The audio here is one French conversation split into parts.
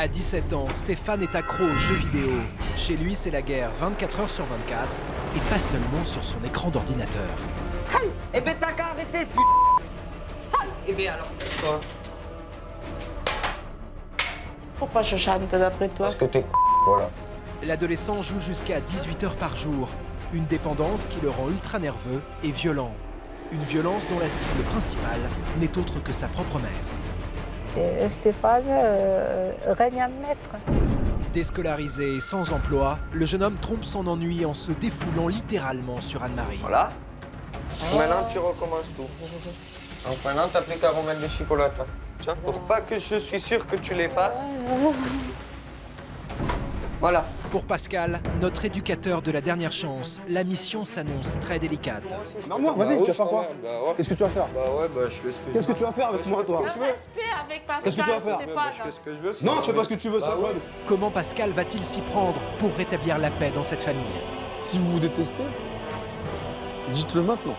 À 17 ans, Stéphane est accro aux jeux vidéo. Chez lui, c'est la guerre 24 heures sur 24 et pas seulement sur son écran d'ordinateur. Aïe. Eh ben t'as qu'à arrêter, putain. Aïe. Eh ben alors, toi. Pourquoi je chante d'après toi? Parce que t'es voilà. L'adolescent joue jusqu'à 18 heures par jour. Une dépendance qui le rend ultra nerveux et violent. Une violence dont la cible principale n'est autre que sa propre mère. C'est Stéphane, règne en maître. Déscholarisé et sans emploi, le jeune homme trompe son ennui en se défoulant littéralement sur Anne-Marie. Voilà. Maintenant, tu recommences tout. Donc maintenant, t'as plus qu'à remettre des chipolatas. Tiens, pour pas que je suis sûr que tu les fasses. Voilà. Pour Pascal, notre éducateur de la dernière chance, la mission s'annonce très délicate. Non, moi, vas-y, tu vas faire quoi? Qu'est-ce que tu vas faire? Bah ouais, bah je fais ce que Qu'est-ce que tu vas faire avec moi, toi? Respect avec Pascal, Qu'est-ce que tu vas faire? Je fais ce que je veux. Non, tu fais pas ce que tu veux, ça. Ouais. Comment Pascal va-t-il s'y prendre pour rétablir la paix dans cette famille? Si vous vous détestez, dites-le maintenant.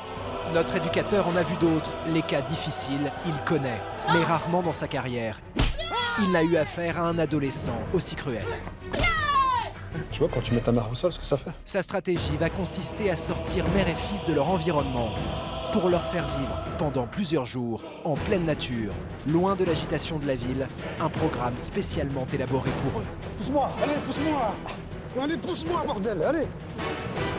Notre éducateur en a vu d'autres. Les cas difficiles, il connaît. Mais rarement dans sa carrière, il n'a eu affaire à un adolescent aussi cruel. Tu vois, quand tu mets ta mère au sol, ce que ça fait? Sa stratégie va consister à sortir mère et fils de leur environnement pour leur faire vivre pendant plusieurs jours, en pleine nature, loin de l'agitation de la ville, un programme spécialement élaboré pour eux. Pousse-moi, allez, pousse-moi! Allez, pousse-moi, bordel, allez!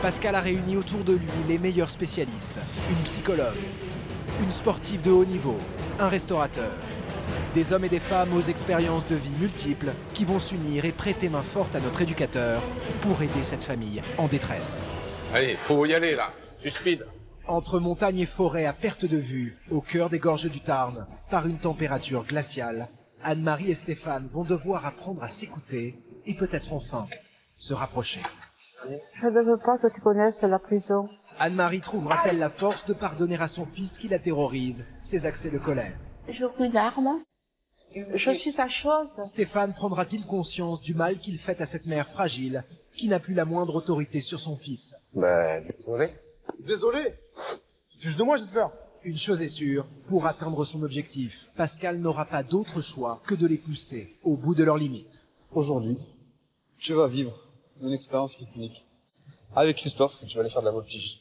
Pascal a réuni autour de lui les meilleurs spécialistes, une psychologue, une sportive de haut niveau, un restaurateur, des hommes et des femmes aux expériences de vie multiples qui vont s'unir et prêter main forte à notre éducateur pour aider cette famille en détresse. Allez, faut y aller là, du speed. Entre montagnes et forêts à perte de vue, au cœur des gorges du Tarn, par une température glaciale, Anne-Marie et Stéphane vont devoir apprendre à s'écouter et peut-être enfin se rapprocher. Je ne veux pas que tu connaisses la prison. Anne-Marie trouvera-t-elle la force de pardonner à son fils qui la terrorise, ses accès de colère? J'ai une arme. Je suis sa chose. Stéphane prendra-t-il conscience du mal qu'il fait à cette mère fragile, qui n'a plus la moindre autorité sur son fils? Bah, désolé. Désolé! Tu te fiches de moi, j'espère? Une chose est sûre, pour atteindre son objectif, Pascal n'aura pas d'autre choix que de les pousser au bout de leurs limites. Aujourd'hui, tu vas vivre une expérience qui est unique. Avec Christophe, tu vas aller faire de la voltige.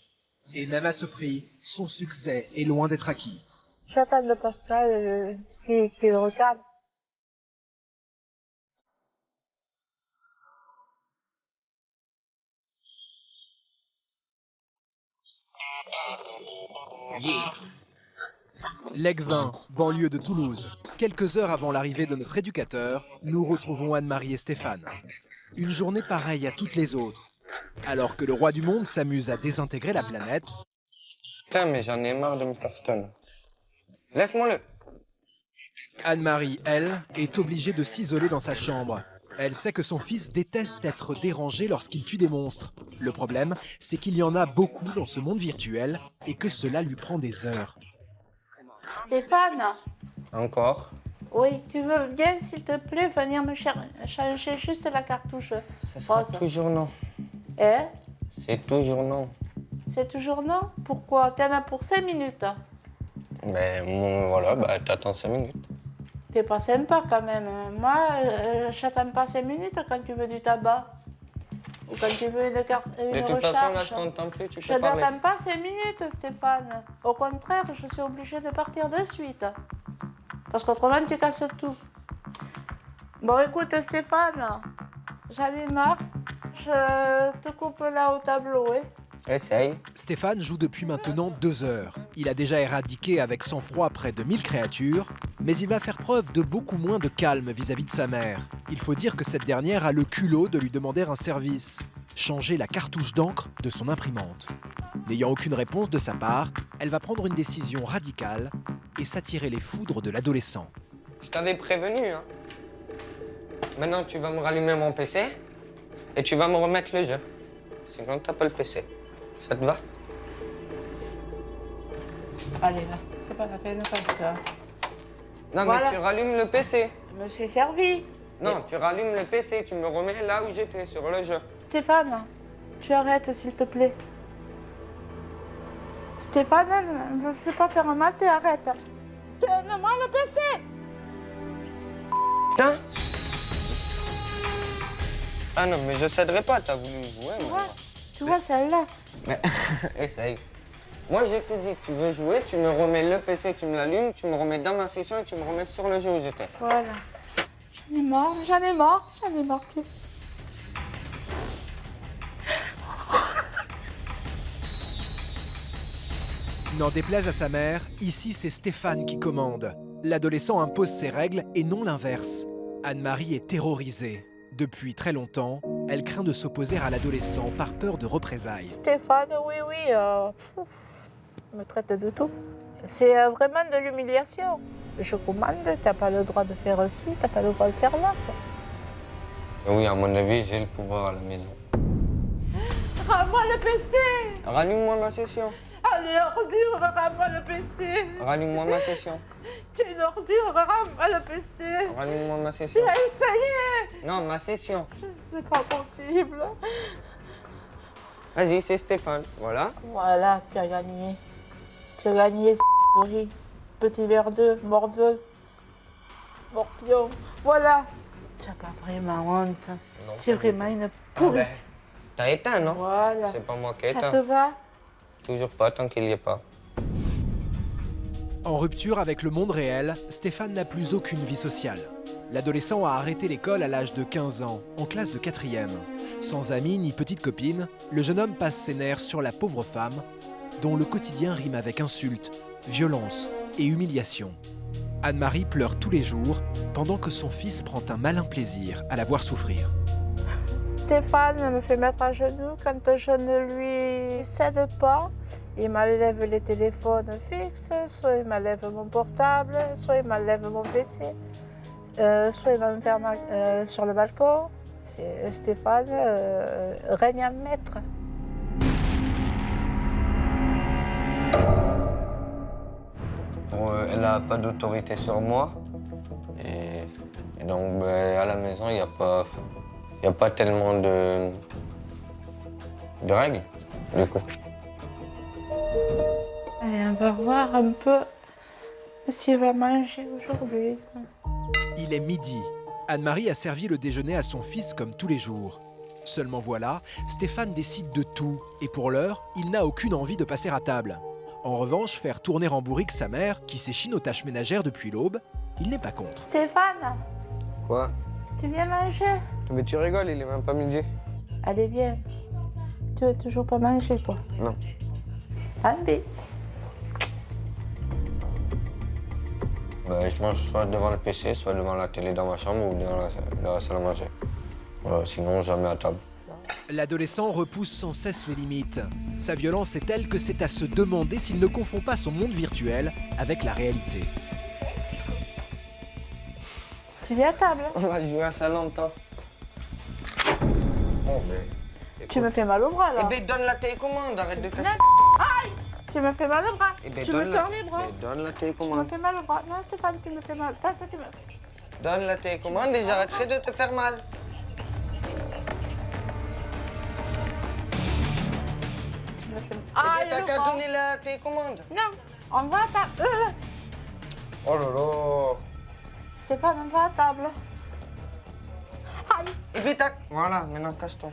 Et même à ce prix, son succès est loin d'être acquis. J'attends de Pascal qui le regarde. L'Aiguevin, banlieue de Toulouse. Quelques heures avant l'arrivée de notre éducateur, nous retrouvons Anne-Marie et Stéphane. Une journée pareille à toutes les autres. Alors que le roi du monde s'amuse à désintégrer la planète, Putain, mais j'en ai marre de me faire stun. Laisse-moi-le. Anne-Marie, elle, est obligée de s'isoler dans sa chambre. Elle sait que son fils déteste être dérangé lorsqu'il tue des monstres. Le problème, c'est qu'il y en a beaucoup dans ce monde virtuel et que cela lui prend des heures. Stéphane, Encore. oui, tu veux bien, s'il te plaît, venir me changer juste la cartouche Ça sera rose. toujours non. Eh? C'est toujours non. C'est toujours non? Pourquoi? T'en as pour 5 minutes. Mais voilà, bah t'attends 5 minutes. T'es pas sympa quand même. Moi, j'attends pas 5 minutes quand tu veux du tabac. Ou quand tu veux une carte. De toute façon, là, je t'entends plus, tu Je peux parler. n'attends pas 5 minutes, Stéphane. Au contraire, je suis obligée de partir de suite. Parce qu'autrement, tu casses tout. Bon, écoute, Stéphane, j'en ai marre. Je te coupe là au tableau, hein. Essaye. Stéphane joue depuis maintenant 2 heures. Il a déjà éradiqué avec sang-froid près de 1000 créatures, mais il va faire preuve de beaucoup moins de calme vis-à-vis de sa mère. Il faut dire que cette dernière a le culot de lui demander un service, changer la cartouche d'encre de son imprimante. N'ayant aucune réponse de sa part, elle va prendre une décision radicale et s'attirer les foudres de l'adolescent. Je t'avais prévenu, hein. Maintenant, tu vas me rallumer mon PC et tu vas me remettre le jeu. Sinon, t'as pas le PC. Ça te va? Allez, là, c'est pas la peine, parce que Non, Voilà. mais tu rallumes le PC. je me suis servi. Non, tu rallumes le PC, tu me remets là où j'étais, sur le jeu. Stéphane, tu arrêtes, s'il te plaît. Stéphane, ne me fais pas faire mal, arrête. Donne-moi le PC. Putain! Ah non, mais je céderai pas, t'as voulu jouer. Tu vois celle-là? Mais essaye. Moi, je te dis que tu veux jouer, tu me remets le PC, tu me l'allumes, tu me remets dans ma session et tu me remets sur le jeu où j'étais. Voilà. J'en ai marre, j'en ai marre, j'en ai marre. N'en déplaise à sa mère, ici c'est Stéphane qui commande. L'adolescent impose ses règles et non l'inverse. Anne-Marie est terrorisée. Depuis très longtemps, elle craint de s'opposer à l'adolescent par peur de représailles. Stéphane, oui, il me traite de tout. C'est vraiment de l'humiliation. Je commande, t'as pas le droit de faire ci, t'as pas le droit de faire là. Quoi. Oui, à mon avis, j'ai le pouvoir à la maison. Rends-moi le PC! Rallume-moi ma session. Allez, ordure, rends-moi le PC! Rallume-moi ma session. Tu es une ordure, rends-moi le PC! Rallume-moi ma session. Ça y est! Non, ma session. C'est pas possible. Vas-y, c'est Stéphane, voilà. Voilà, tu as gagné. Tu as gagné, pourri. Petit verre d'eux, morveux. Morpion. Voilà. Tu n'as pas vraiment honte. Non, Tu es pas du vraiment une Ah pourrie. ben, t'as éteint, non? Voilà. C'est pas moi qui ai Ça te éteint. va? Toujours pas, tant qu'il y est pas. En rupture avec le monde réel, Stéphane n'a plus aucune vie sociale. L'adolescent a arrêté l'école à l'âge de 15 ans, en classe de 4e. Sans amis ni petite copine, le jeune homme passe ses nerfs sur la pauvre femme, dont le quotidien rime avec insultes, violences et humiliation. Anne-Marie pleure tous les jours, pendant que son fils prend un malin plaisir à la voir souffrir. Stéphane me fait mettre à genoux quand je ne lui cède pas. Il m'enlève les téléphones fixes, soit il m'enlève mon portable, soit il m'enlève mon PC, soit il m'enferme sur le balcon. Stéphane règne en maître. Elle n'a pas d'autorité sur moi. Et donc, ben, à la maison, il n'y a pas tellement de règles, du coup. Allez, on va voir un peu ce qu'il va manger aujourd'hui. Il est midi. Anne-Marie a servi le déjeuner à son fils comme tous les jours. Seulement voilà, Stéphane décide de tout et pour l'heure, il n'a aucune envie de passer à table. En revanche, faire tourner en bourrique sa mère, qui s'échine aux tâches ménagères depuis l'aube, il n'est pas contre. Stéphane, Quoi? tu viens manger? Mais tu rigoles, il est même pas midi. Allez, viens. Tu veux toujours pas manger, toi? Non. Allez. Ben, je mange soit devant le PC, soit devant la télé dans ma chambre ou dans la salle à manger. Sinon, jamais à table. L'adolescent repousse sans cesse les limites. Sa violence est telle que c'est à se demander s'il ne confond pas son monde virtuel avec la réalité. Tu viens à table? On va jouer à ça longtemps. Bon, mais... Tu me fais mal au bras, là. Eh ben, donne la télécommande, arrête de casser. Tu me fais mal au bras. Eh ben, Tu me tords les bras. donne la Tu me télécommande. fais mal au bras. Non, Stéphane, tu me fais mal. Attends, tu me... Donne la télécommande et j'arrêterai de te faire mal. Tu me fais mal. Eh bien, t'as qu'à donner la télécommande. Non, on va à table. Oh là là. Stéphane, on va à table. Aïe. Eh bien, voilà, maintenant casse-toi.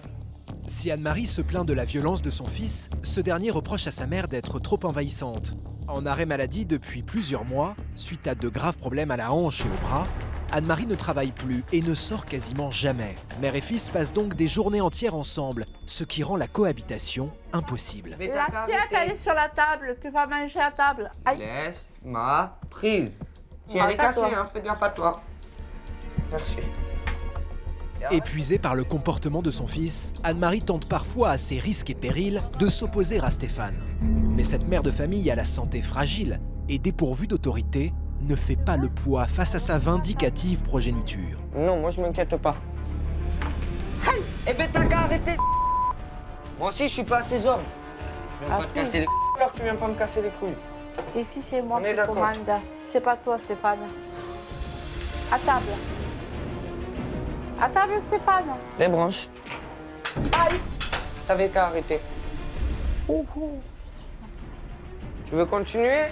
Si Anne-Marie se plaint de la violence de son fils, ce dernier reproche à sa mère d'être trop envahissante. En arrêt maladie depuis plusieurs mois, suite à de graves problèmes à la hanche et au bras, Anne-Marie ne travaille plus et ne sort quasiment jamais. Mère et fils passent donc des journées entières ensemble, ce qui rend la cohabitation impossible. L'assiette, elle est sur la table. Tu vas manger à table. Aïe. Laisse ma prise. Si Ouais, elle est cassée, toi. hein, fais gaffe à toi. Merci. Épuisée par le comportement de son fils, Anne-Marie tente parfois à ses risques et périls de s'opposer à Stéphane. Mais cette mère de famille à la santé fragile et dépourvue d'autorité ne fait pas le poids face à sa vindicative progéniture. Non, moi je m'inquiète pas. Aïe. Eh ben t'as qu'à arrêter. Moi aussi je suis pas à tes ordres. Je viens Ah, pas te si. casser les couilles, alors tu viens pas me casser les couilles. Ici, c'est moi On est qui d'accord. commande. C'est pas toi, Stéphane. À table. À table, Stéphane. Les branches. Aïe. T'avais qu'à arrêter. Ouh, ouh. Tu veux continuer?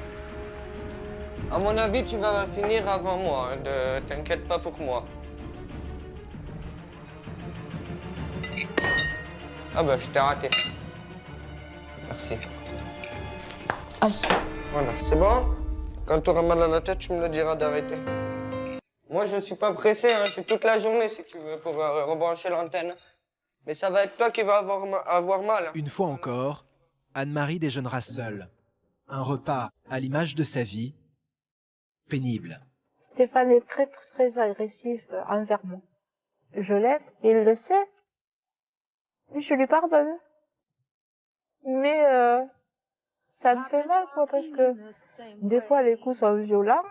À mon avis, tu vas finir avant moi. T'inquiète pas pour moi. Ah bah, je t'ai raté. Merci. Aïe. Voilà, c'est bon? Quand tu auras mal à la tête, tu me le diras d'arrêter. Moi, je suis pas pressé, hein. J'ai toute la journée, si tu veux, pour rebrancher l'antenne. Mais ça va être toi qui vas avoir mal. Une fois encore, Anne-Marie déjeunera seule. Un repas à l'image de sa vie, pénible. Stéphane est très, très, très agressif envers moi. Je l'aime, il le sait. Et je lui pardonne. Mais ça me fait mal, quoi, parce que des fois, les coups sont violents.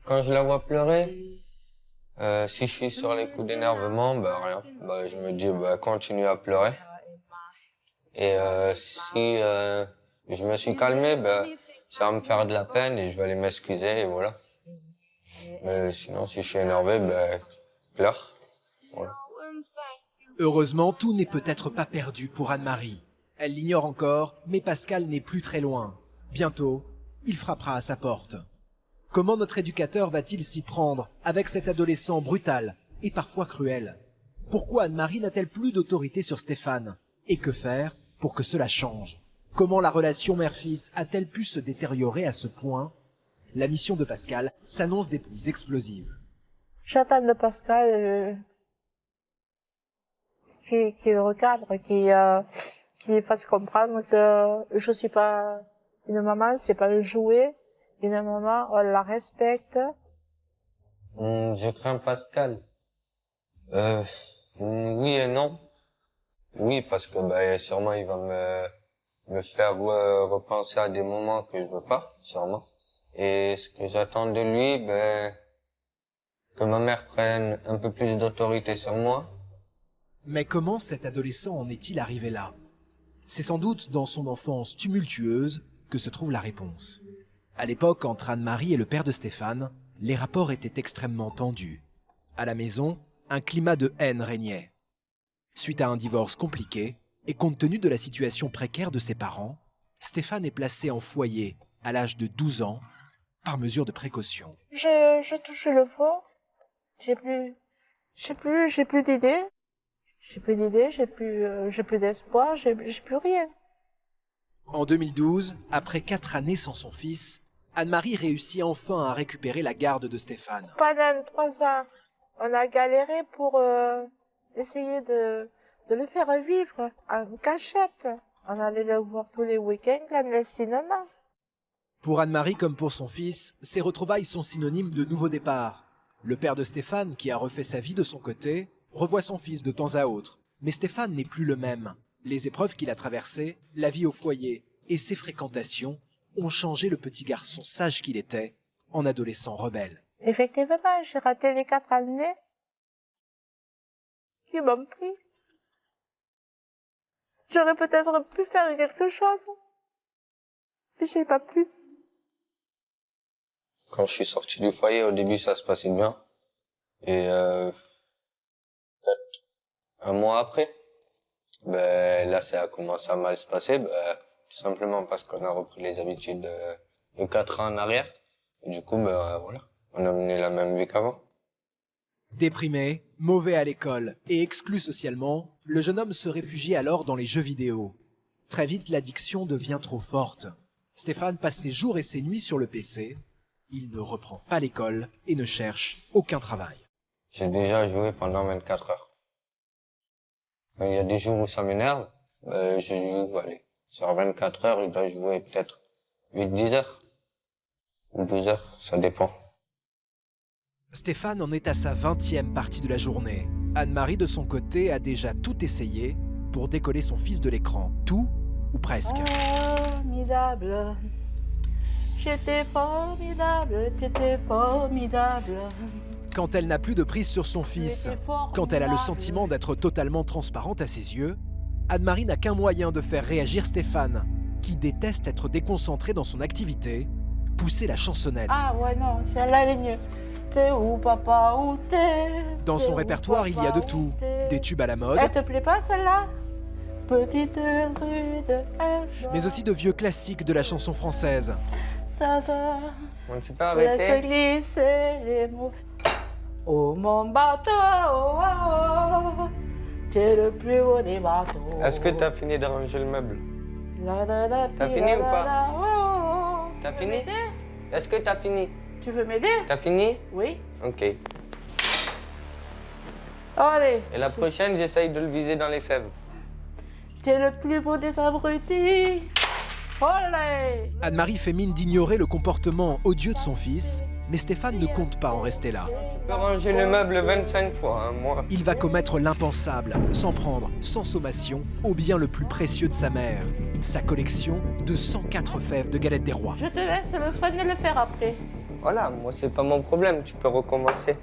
Quand je la vois pleurer, si je suis sur les coups d'énervement, bah rien. Bah, je me dis, bah, continue à pleurer. Et si je me suis calmé, bah, ça va me faire de la peine et je vais aller m'excuser et voilà. Mais sinon, si je suis énervé, bah, je pleure. Voilà. Heureusement, tout n'est peut-être pas perdu pour Anne-Marie. Elle l'ignore encore, mais Pascal n'est plus très loin. Bientôt, il frappera à sa porte. Comment notre éducateur va-t-il s'y prendre avec cet adolescent brutal et parfois cruel? Pourquoi Anne-Marie n'a-t-elle plus d'autorité sur Stéphane? Et que faire pour que cela change? Comment la relation mère-fils a-t-elle pu se détériorer à ce point? La mission de Pascal s'annonce des plus explosives. J'attends de Pascal qui le recadre, qui fasse comprendre que je suis pas une maman, c'est pas un jouet. Une maman, on la respecte. Je crains Pascal. Oui et non. Oui, parce que bah, sûrement il va me faire repenser à des moments que je veux pas, sûrement. Et ce que j'attends de lui, ben, que ma mère prenne un peu plus d'autorité sur moi. Mais comment cet adolescent en est-il arrivé là? C'est sans doute dans son enfance tumultueuse que se trouve la réponse. À l'époque, entre Anne-Marie et le père de Stéphane, les rapports étaient extrêmement tendus. À la maison, un climat de haine régnait. Suite à un divorce compliqué, et compte tenu de la situation précaire de ses parents, Stéphane est placé en foyer à l'âge de 12 ans, par mesure de précaution. Je touche le fond. J'ai plus d'idées. J'ai plus d'espoir, j'ai plus rien. En 2012, après 4 années sans son fils, Anne-Marie réussit enfin à récupérer la garde de Stéphane. Pendant 3 ans, on a galéré pour essayer de le faire vivre en cachette. On allait le voir tous les week-ends clandestinement. Pour Anne-Marie comme pour son fils, ces retrouvailles sont synonymes de nouveau départ. Le père de Stéphane, qui a refait sa vie de son côté, revoit son fils de temps à autre. Mais Stéphane n'est plus le même. Les épreuves qu'il a traversées, la vie au foyer et ses fréquentations ont changé le petit garçon sage qu'il était en adolescent rebelle. Effectivement, j'ai raté les 4 années qui m'ont pris. J'aurais peut-être pu faire quelque chose, mais j'ai pas pu. Quand je suis sorti du foyer, au début, ça se passait bien. Et peut-être un mois après, ben là, ça a commencé à mal se passer, ben, tout simplement parce qu'on a repris les habitudes de 4 ans en arrière. Et du coup, ben voilà, on a mené la même vie qu'avant. Déprimé, mauvais à l'école et exclu socialement, le jeune homme se réfugie alors dans les jeux vidéo. Très vite, l'addiction devient trop forte. Stéphane passe ses jours et ses nuits sur le PC. Il ne reprend pas l'école et ne cherche aucun travail. J'ai déjà joué pendant 24 heures. Quand il y a des jours où ça m'énerve, ben, je joue, allez, sur 24 heures, je dois jouer peut-être 8-10 heures. Ou 12 heures, ça dépend. Stéphane en est à sa 20e partie de la journée. Anne-Marie, de son côté, a déjà tout essayé pour décoller son fils de l'écran. Tout ou presque. Formidable. J'étais formidable, t'étais formidable. Quand elle n'a plus de prise sur son fils, quand elle a le sentiment d'être totalement transparente à ses yeux, Anne-Marie n'a qu'un moyen de faire réagir Stéphane, qui déteste être déconcentré dans son activité, pousser la chansonnette. Ah ouais, non, celle-là elle est mieux. T'es où papa, où t'es? Dans son répertoire, il y a de tout. Des tubes à la mode, Elle te plaît pas celle-là? Petite ruse, mais aussi de vieux classiques de la chanson française. On tu peux laisse arrêter? glisser les mots. Oh mon bateau, oh, oh, oh. T'es le plus beau des bateaux. Est-ce que t'as fini de ranger le meuble? T'as fini ou pas? T'as fini? Est-ce que t'as fini? Tu veux m'aider? T'as fini? Oui. Ok. Allez. Et la prochaine, j'essaye de le viser dans les fèves. T'es le plus beau des abrutis. Olé! Anne-Marie fait mine d'ignorer le comportement odieux de son fils, mais Stéphane ne compte pas en rester là. Tu peux ranger le meuble 25 fois, hein, moi. Il va commettre l'impensable, s'en prendre, sans sommation, au bien le plus précieux de sa mère, sa collection de 104 fèves de galette des rois. Je te laisse le soin de le faire après. Voilà, moi, c'est pas mon problème, tu peux recommencer.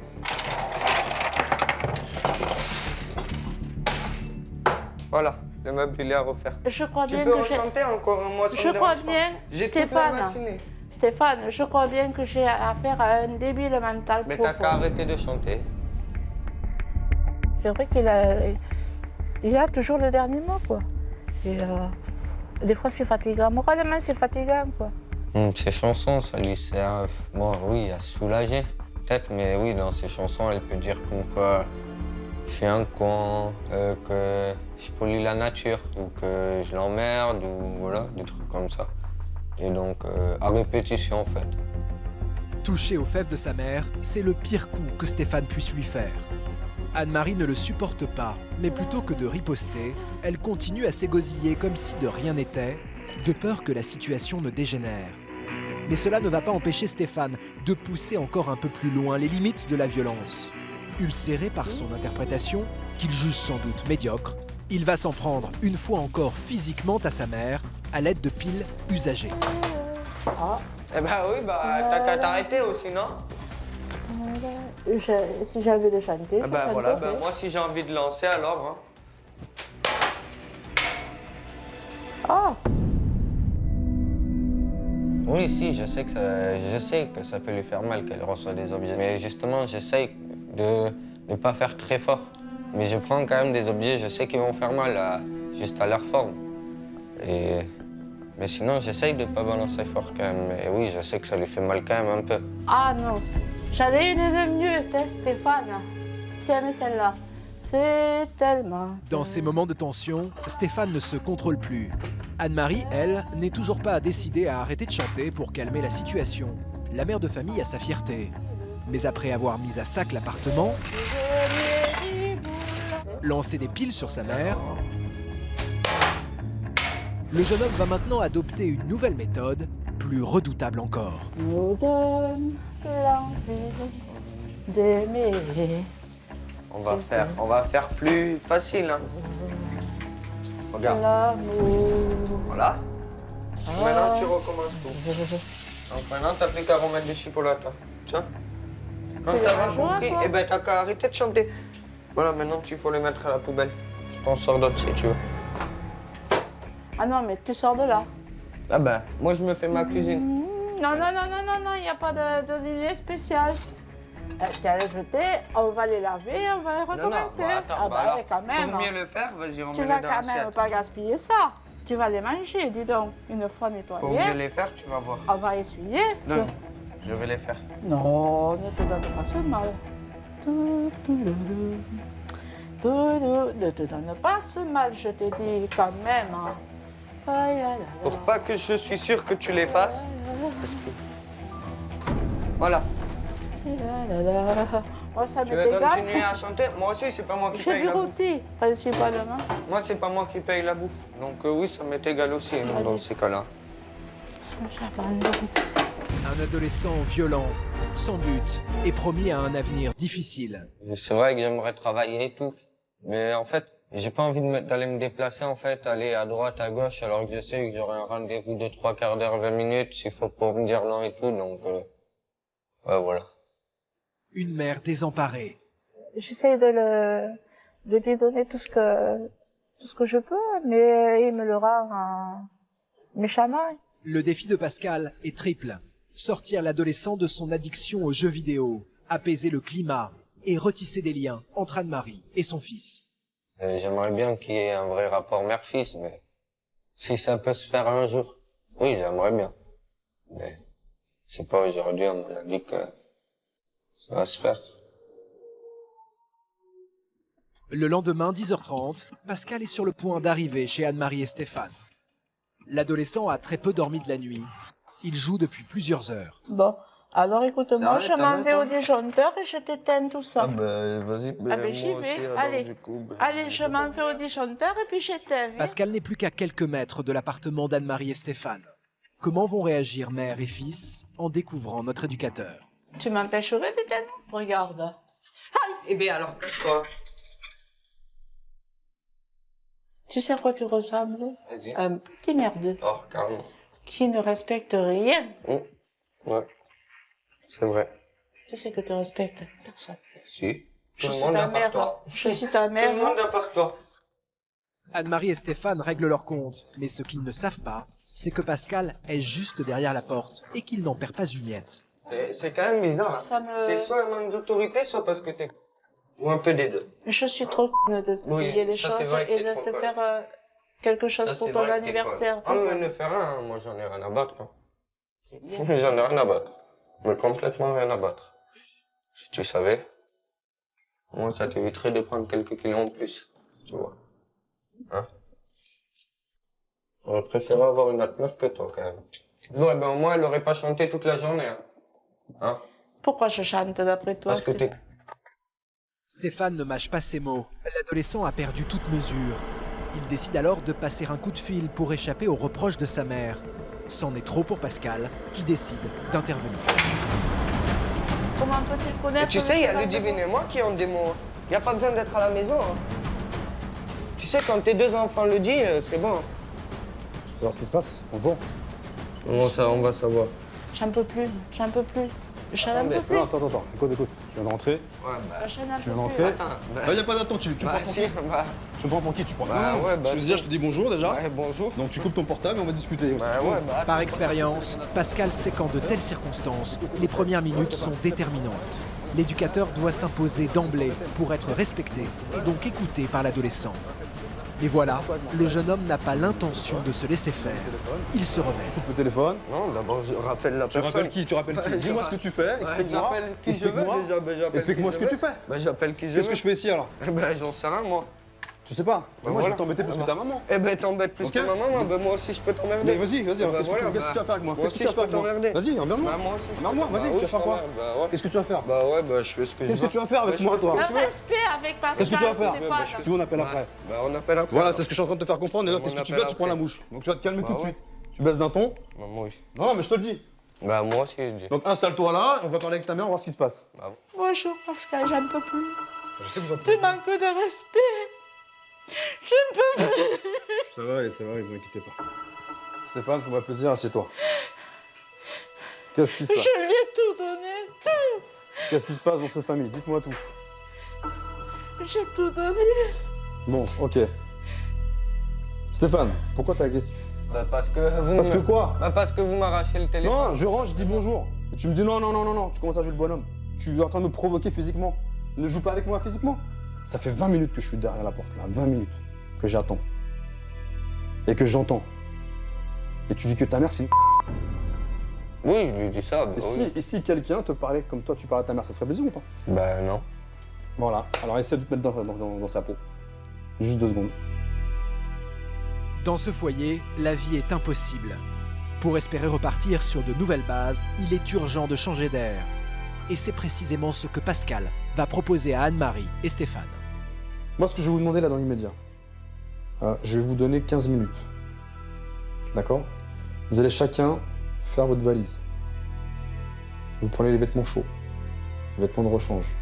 Voilà, le meuble, il est à refaire. Je crois Tu bien peux que j'ai... rechanter encore, moi, ça Je me crois dérange pas. bien, J'ai toute la Stéphane. matinée. Stéphane, je crois bien que j'ai affaire à un débile mental Mais t'as profond. qu'à arrêter de chanter. C'est vrai il a toujours le dernier mot, quoi. Et des fois, c'est fatigant. Moralement, c'est fatigant, quoi. Ces chansons, ça lui sert, moi, oui, à se soulager, peut-être, mais oui, dans ces chansons, elle peut dire comme quoi je suis un con, que je pollue la nature, ou que je l'emmerde, ou voilà, des trucs comme ça. Et donc, à répétition, en fait. Toucher aux fèves de sa mère, c'est le pire coup que Stéphane puisse lui faire. Anne-Marie ne le supporte pas, mais plutôt que de riposter, elle continue à s'égosiller comme si de rien n'était, de peur que la situation ne dégénère. Mais cela ne va pas empêcher Stéphane de pousser encore un peu plus loin les limites de la violence. Ulcéré par son interprétation, qu'il juge sans doute médiocre, il va s'en prendre une fois encore physiquement à sa mère à l'aide de piles usagées. Eh ben oui, t'as qu'à t'arrêter aussi, non? Si j'ai envie de chanter, je Ben voilà, chanterai. moi, si j'ai envie de lancer, alors, hein. Ah, Oui, si, je sais que ça peut lui faire mal qu'elle reçoit des objets. Mais justement, j'essaye de ne pas faire très fort. Mais je prends quand même des objets, je sais qu'ils vont faire mal, juste à leur forme. Mais sinon, j'essaye de ne pas balancer fort quand même. Mais oui, je sais que ça lui fait mal quand même un peu. ah non, j'en ai une de mieux, t'es Stéphane. T'aimes celle-là. C'est tellement... Dans ces moments de tension, Stéphane ne se contrôle plus. Anne-Marie, elle, n'est toujours pas décidée à arrêter de chanter pour calmer la situation. La mère de famille a sa fierté. Mais après avoir mis à sac l'appartement, lancé des piles sur sa mère, le jeune homme va maintenant adopter une nouvelle méthode, plus redoutable encore. Nous donne l'envie d'aimer. On va faire plus facile, hein. Regarde. L'amour. Voilà. Maintenant, tu recommences tout. Donc maintenant, t'as plus qu'à remettre des chipolates. Tiens. Quand C'est t'as la joie, compris, toi. eh ben t'as qu'à arrêter de chanter. Voilà, maintenant, il faut les mettre à la poubelle. Je t'en sors d'autres si tu veux. Ah non, mais tu sors de là. Ah ben, moi, je me fais ma cuisine. Non, non, non, non, non, non, il n'y a pas de dîner spécial. Tu as les jeter, on va les laver, on va les recommencer. Attends, Ah bah alors, ouais, quand même. pour mieux le faire, vas-y, Tu remets-les vas dans quand même l'assiette. pas gaspiller ça. Tu vas les manger, dis donc. Une fois Pour mieux nettoyés, les faire, tu vas voir. on va essuyer. Non, je vais les faire. Non, ne te donne pas ce mal. Ne te donne pas ce mal, je te dis quand même. Hein. Aïe, aïe, aïe, Pour pas que je suis sûr que tu les fasses. Voilà. Oh, ça Tu me veux dégage. continuer à chanter? Moi aussi, c'est pas moi qui J'ai paye du la bouffe. rôti, principalement. Moi, c'est pas moi qui paye la bouffe. Donc oui, ça m'est égal aussi hein, dans ces cas-là. J'abandonne. Un adolescent violent, sans but et promis à un avenir difficile. C'est vrai que j'aimerais travailler et tout. Mais en fait, j'ai pas envie d'aller me déplacer, en fait, aller à droite, à gauche, alors que je sais que j'aurai un rendez-vous de 3/4 d'heure, 20 minutes, s'il faut pour me dire non et tout, donc ouais, voilà. Une mère désemparée. J'essaie de lui donner tout ce que je peux, mais il me le rend méchamment. Le défi de Pascal est triple. Sortir l'adolescent de son addiction aux jeux vidéo, apaiser le climat et retisser des liens entre Anne-Marie et son fils. J'aimerais bien qu'il y ait un vrai rapport mère-fils, mais si ça peut se faire un jour, oui, j'aimerais bien. Mais c'est pas aujourd'hui, à mon avis, que ça va se faire. Le lendemain, 10h30, Pascal est sur le point d'arriver chez Anne-Marie et Stéphane. L'adolescent a très peu dormi de la nuit. Il joue depuis plusieurs heures. Bon, alors écoute-moi, Ça je va, m'en vais t'as au disjoncteur et je t'éteins tout ça. vas-y. Ah ben j'y vais, allez. Allez, je m'en vais au disjoncteur et puis j'éteins. Hein. Pascal n'est plus qu'à quelques mètres de l'appartement d'Anne-Marie et Stéphane. Comment vont réagir mère et fils en découvrant notre éducateur? Tu m'empêcherais d'éteindre? Regarde. Aïe. Eh ben alors, casse-toi. Tu sais à quoi tu ressembles? Vas-y. Un petit merdeux Oh, carrément. qui ne respecte rien. Ouais. C'est vrai. Qui c'est que tu respectes? Personne. Si. Je Tout le suis monde ta à part mère. toi. Je suis ta Tout le monde mère. à part toi. Anne-Marie et Stéphane règlent leur compte, mais ce qu'ils ne savent pas, c'est que Pascal est juste derrière la porte et qu'il n'en perd pas une miette. C'est quand même bizarre. Ça me- C'est soit un manque d'autorité, soit parce que t'es... Ou un peu des deux. Je suis trop conne de te Oui, payer les ça, c'est choses vrai que et t'es de trop te conne. faire quelque chose Ça, pour c'est ton vrai que t'es anniversaire. conne. Ah, mais ne fais rien, hein. Moi j'en ai rien à battre. Hein. C'est bien. J'en ai rien à battre. Mais complètement rien à battre. Si tu savais, moi ça t'éviterait de prendre quelques kilos en plus, tu vois. Hein? J'aurais préféré avoir une autre mère que toi quand même. Ouais, ben au moins elle aurait pas chanté toute la journée. Hein? Pourquoi je chante d'après toi? Parce que t'es... Stéphane ne mâche pas ses mots. L'adolescent a perdu toute mesure. Il décide alors de passer un coup de fil pour échapper aux reproches de sa mère. C'en est trop pour Pascal, qui décide d'intervenir. Comment peut-il connaître? Tu sais, il y a le Ludivine et moi qui ont des mots. Il n'y a pas besoin d'être à la maison. Hein. Tu sais, quand tes deux enfants le disent, c'est bon. Je peux voir ce qui se passe. Bonjour. Comment ça, on va savoir? J'en peux plus, j'en peux plus. J'en Attendez, peux plus. Non, attends. Écoute. Je viens de rentrer. Ouais, bah... J'en Tu viens peux de plus. rentrer. Attends, bah... Y a pas d'attente, tu me prends Bah pour si, qui? bah... Tu me prends pour qui? Tu prends Bah ouais, bah je veux si. dire, je te dis bonjour déjà. Ouais, bonjour. Donc tu coupes ton portable et on va discuter. aussi. Bah ouais, bah... Par expérience, Pascal sait qu'en de telles circonstances, les premières minutes sont déterminantes. L'éducateur doit s'imposer d'emblée pour être respecté et donc écouté par l'adolescent. Et voilà, le jeune homme n'a pas l'intention de se laisser faire. Il se remet. Coupe le téléphone. Non, d'abord, je rappelle la Tu personne. rappelles qui? Tu rappelles qui? Ouais, Dis-moi je- ce que tu fais. Explique-moi. j'appelle qui je veux, Explique-moi. déjà, bah, j'appelle Explique-moi qui ce je que tu veux. fais. Bah, j'appelle qui je Qu'est-ce veux. que je fais ici alors? Ben, j'en sais rien, moi. Tu sais pas. Bah, Moi, je voilà. vais t'embêter plus que ta maman. Eh ben, t'embêtes plus Ok. que ma maman, ben, moi aussi, je peux t'emmerder. Mais vas-y. Bah, Qu'est-ce que voilà, tu vas faire avec moi? moi Qu'est-ce que aussi, tu vas je faire peux avec moi? t'emmerder. Vas-y, emmerde-moi. Bah, moi aussi, je peux Emmerde-moi, t'emmerder. vas-y, Bah, tu vas oui, faire quoi? je t'emmerde. Bah, ouais. Qu'est-ce que tu vas faire? Bah, ouais, bah, je fais ce que je veux. Qu'est-ce que tu vas faire avec Bah, moi, je fais toi? ce que je Un veux. respect avec Pascal. Qu'est-ce que tu vas faire? Stéphane. Si on appelle après. Bah, on appelle après. Voilà, c'est ce que je suis en train de te faire comprendre. Et là, On qu'est-ce que tu appelle fais? Tu prends la après. mouche. Donc tu vas te calmer Bah, tout de ouais. suite. Tu baisses d'un ton. Bah, moi, oui. Non, mais je te le dis. Bah, moi aussi, je dis. Donc installe-toi là, on va parler avec ta mère, on va voir ce qui se passe. Bah, bon. Bonjour Pascal, j'en peux plus. Je sais que vous en Tu manques de respect. Je ne peux plus. Ça va, vous inquiétez pas. Stéphane, fais-moi plaisir, assieds-toi. Qu'est-ce qui se passe? Je lui ai tout donné, tout. Qu'est-ce qui se passe dans cette famille? Dites-moi tout. J'ai tout donné. Bon, ok. Stéphane, pourquoi t'es agressif? Bah, parce que vous Parce me- que quoi? Bah, parce que vous m'arrachez le téléphone. Non, je rentre, je dis bonjour. Et tu me dis non, tu commences à jouer le bonhomme. Tu es en train de me provoquer physiquement. Ne joue pas avec moi physiquement. Ça fait 20 minutes que je suis derrière la porte, là. 20 minutes que j'attends. Et que j'entends. Et tu dis que ta mère, c'est une... Oui, je lui dis ça. Bah, Et si quelqu'un te parlait comme toi, tu parlais à ta mère, ça te ferait plaisir ou pas? Bah, non. Voilà, alors essaie de te mettre dans sa peau. Juste 2 secondes. Dans ce foyer, la vie est impossible. Pour espérer repartir sur de nouvelles bases, il est urgent de changer d'air. Et c'est précisément ce que Pascal va proposer à Anne-Marie et Stéphane. Moi, ce que je vais vous demander là dans l'immédiat, je vais vous donner 15 minutes. D'accord? Vous allez chacun faire votre valise. Vous prenez les vêtements chauds, les vêtements de rechange,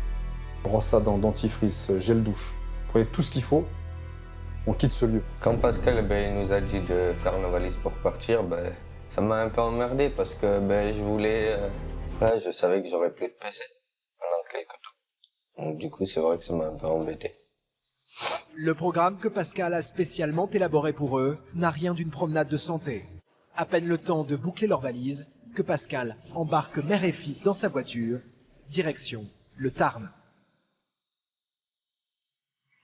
brosse à dents, dentifrice, gel douche. Prenez tout ce qu'il faut, on quitte ce lieu. Quand Pascal il nous a dit de faire nos valises pour partir, ça m'a un peu emmerdé parce que je voulais... je savais que j'aurais plus de PC pendant quelques temps. Donc du coup, c'est vrai que ça m'a un peu embêté. Le programme que Pascal a spécialement élaboré pour eux n'a rien d'une promenade de santé. À peine le temps de boucler leurs valises que Pascal embarque mère et fils dans sa voiture, direction le Tarn.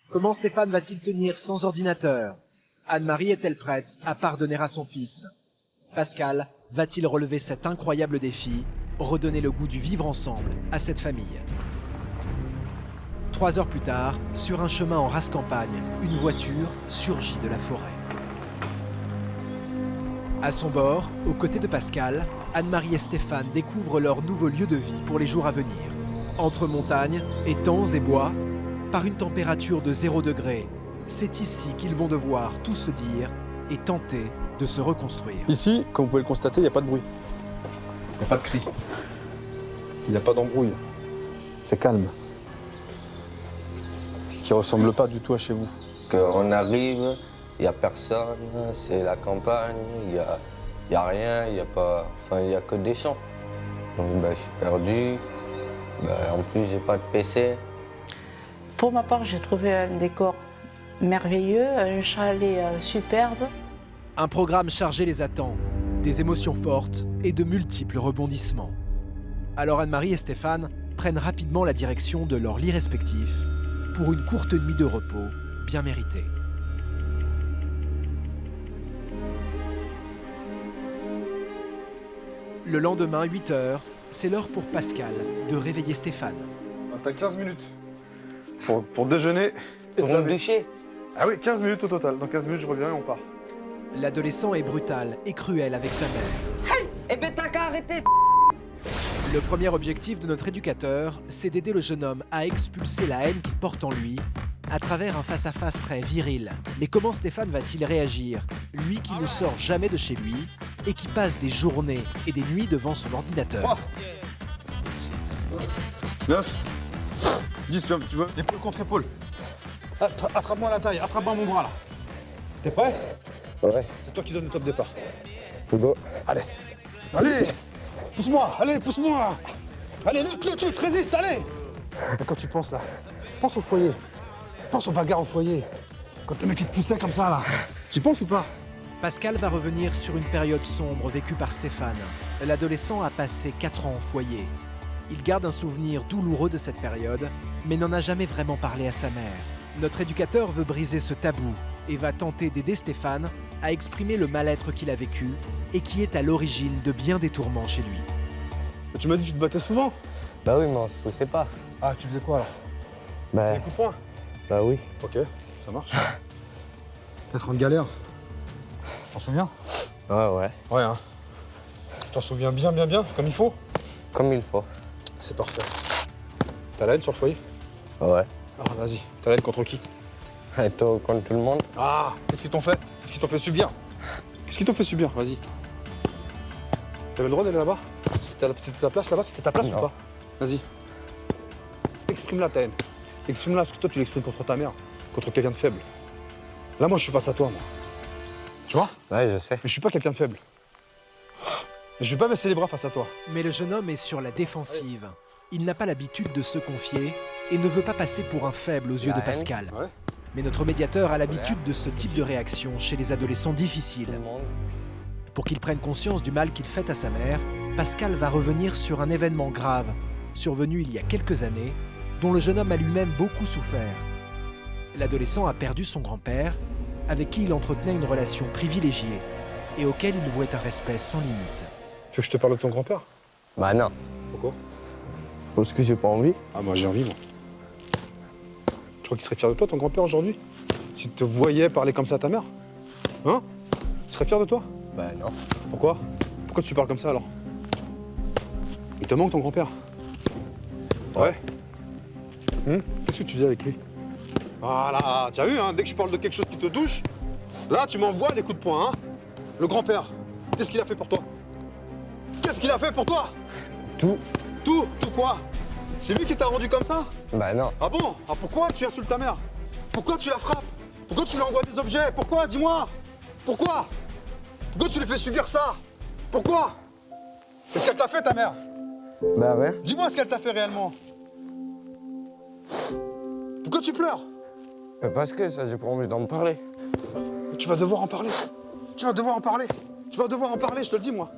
Comment Stéphane va-t-il tenir sans ordinateur? Anne-Marie est-elle prête à pardonner à son fils? Pascal va-t-il relever cet incroyable défi, redonner le goût du vivre ensemble à cette famille? 3 heures plus tard, sur un chemin en rase campagne, une voiture surgit de la forêt. À son bord, aux côtés de Pascal, Anne-Marie et Stéphane découvrent leur nouveau lieu de vie pour les jours à venir. Entre montagnes, étangs et bois, par une température de 0 degré, c'est ici qu'ils vont devoir tout se dire et tenter de se reconstruire. Ici, comme vous pouvez le constater, il n'y a pas de bruit. Il n'y a pas de cri. Il n'y a pas d'embrouille. C'est calme. Qui ne ressemble pas du tout à chez vous. On arrive, il n'y a personne, c'est la campagne, il y a rien, il n'y a pas... Enfin, il n'y a que des champs. Donc je suis perdu. En plus, j'ai pas de PC. Pour ma part, j'ai trouvé un décor merveilleux, un chalet superbe. Un programme chargé les attend, des émotions fortes et de multiples rebondissements. Alors Anne-Marie et Stéphane prennent rapidement la direction de leurs lits respectifs pour une courte nuit de repos bien méritée. Le lendemain, 8 h, c'est l'heure pour Pascal de réveiller Stéphane. T'as 15 minutes pour déjeuner et Pour me doucher. Ah oui, 15 minutes au total. Dans 15 minutes, je reviens et on part. L'adolescent est brutal et cruel avec sa mère. Eh ben t'as qu'à arrêter. Le premier objectif de notre éducateur, c'est d'aider le jeune homme à expulser la haine qu'il porte en lui à travers un face-à-face très viril. Mais comment Stéphane va-t-il réagir, lui qui ne sort jamais de chez lui et qui passe des journées et des nuits devant son ordinateur? 9, 10, tu veux épaule contre épaule. Attrape-moi la taille, attrape-moi mon bras là. T'es prêt? Ouais. C'est toi qui donnes le top départ. Go. Allez. Allez. Pousse-moi, allez, pousse-moi. Allez, lutte, résiste, allez. Et quand tu penses là, pense au foyer. Pense aux bagarres au foyer. Quand le mec il te poussait comme ça là. Tu y penses ou pas? Pascal va revenir sur une période sombre vécue par Stéphane. L'adolescent a passé 4 ans au foyer. Il garde un souvenir douloureux de cette période, mais n'en a jamais vraiment parlé à sa mère. Notre éducateur veut briser ce tabou et va tenter d'aider Stéphane à exprimer le mal-être qu'il a vécu et qui est à l'origine de bien des tourments chez lui. Mais tu m'as dit que tu te battais souvent. Bah oui, mais on se poussait pas. Ah, tu faisais quoi là? Bah, Des coups de poing? bah oui. Ok, ça marche. Peut-être en galère. T'en souviens? Ouais. Ouais, hein. Tu t'en souviens bien, comme il faut? Comme il faut. C'est parfait. T'as la haine sur le foyer? Ouais. Ah, vas-y. T'as la haine contre qui? Et toi, contre tout le monde? Ah, qu'est-ce qu'ils t'ont fait? Qu'est-ce qu'ils t'ont fait subir? Qu'est-ce qu'ils t'ont fait subir? Vas-y. T'avais le droit d'aller là-bas? C'était ta place là-bas? C'était ta place Non. ou pas? Vas-y. Exprime-la ta haine. Exprime-la parce que toi tu l'exprimes contre ta mère, contre quelqu'un de faible. Là moi je suis face à toi moi. Tu vois? Ouais, je sais. Mais je suis pas quelqu'un de faible. Et je vais pas baisser les bras face à toi. Mais le jeune homme est sur la défensive. Il n'a pas l'habitude de se confier et ne veut pas passer pour un faible aux yeux de Pascal. Ouais. Mais notre médiateur a l'habitude de ce type de réaction chez les adolescents Tout difficiles. le monde. Pour qu'il prenne conscience du mal qu'il fait à sa mère, Pascal va revenir sur un événement grave, survenu il y a quelques années, dont le jeune homme a lui-même beaucoup souffert. L'adolescent a perdu son grand-père, avec qui il entretenait une relation privilégiée et auquel il vouait un respect sans limite. Tu veux que je te parle de ton grand-père? Bah non. Pourquoi? Parce que j'ai pas envie. Ah moi j'ai envie moi. Tu crois qu'il serait fier de toi ton grand-père aujourd'hui? S'il te voyait parler comme ça à ta mère? Hein? Il serait fier de toi? Bah non. Pourquoi? Pourquoi tu parles comme ça alors? Il te manque ton grand-père? Ouais. Qu'est-ce que tu faisais avec lui? Voilà, tu as vu, hein, dès que je parle de quelque chose qui te touche, là tu m'envoies les coups de poing, hein? Le grand-père, qu'est-ce qu'il a fait pour toi? Qu'est-ce qu'il a fait pour toi? Tout. Tout quoi? C'est lui qui t'a rendu comme ça? Bah non. Ah bon? Ah pourquoi tu insultes ta mère? Pourquoi tu la frappes? Pourquoi tu lui envoies des objets? Pourquoi? Dis-moi! Pourquoi? Pourquoi tu lui fais subir ça? Pourquoi? Qu'est-ce qu'elle t'a fait ta mère? Bah ouais. Dis-moi ce qu'elle t'a fait réellement. Pourquoi tu pleures? Parce que ça, j'ai pas envie d'en parler. Tu vas devoir en parler. Tu vas devoir en parler. Tu vas devoir en parler, je te le dis moi.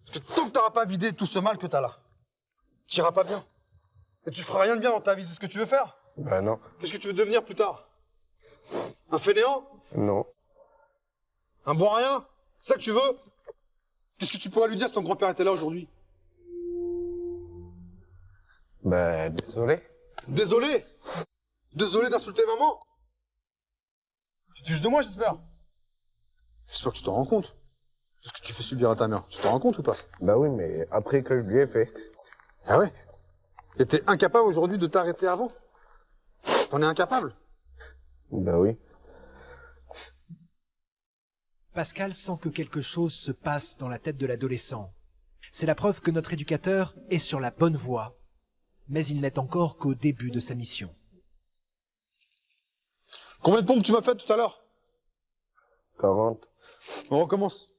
Parce que tant que t'auras pas vidé tout ce mal que t'as là, t'iras pas bien. Et tu feras rien de bien dans ta vie, c'est ce que tu veux faire? Bah non. Qu'est-ce que tu veux devenir plus tard? Un fainéant? Non. Un bon à rien? C'est ça que tu veux? Qu'est-ce que tu pourrais lui dire si ton grand-père était là aujourd'hui? Bah désolé. Désolé. Désolé d'insulter maman. Tu te fiches de moi, j'espère. J'espère que tu t'en rends compte. Ce que tu fais subir à ta mère. Tu t'en rends compte ou pas? Bah oui, mais après que je lui ai fait. Ah ouais? Et t'es incapable aujourd'hui de t'arrêter avant? T'en es incapable? Bah oui. Pascal sent que quelque chose se passe dans la tête de l'adolescent. C'est la preuve que notre éducateur est sur la bonne voie, mais il n'est encore qu'au début de sa mission. Combien de pompes tu m'as fait tout à l'heure? 40. On recommence.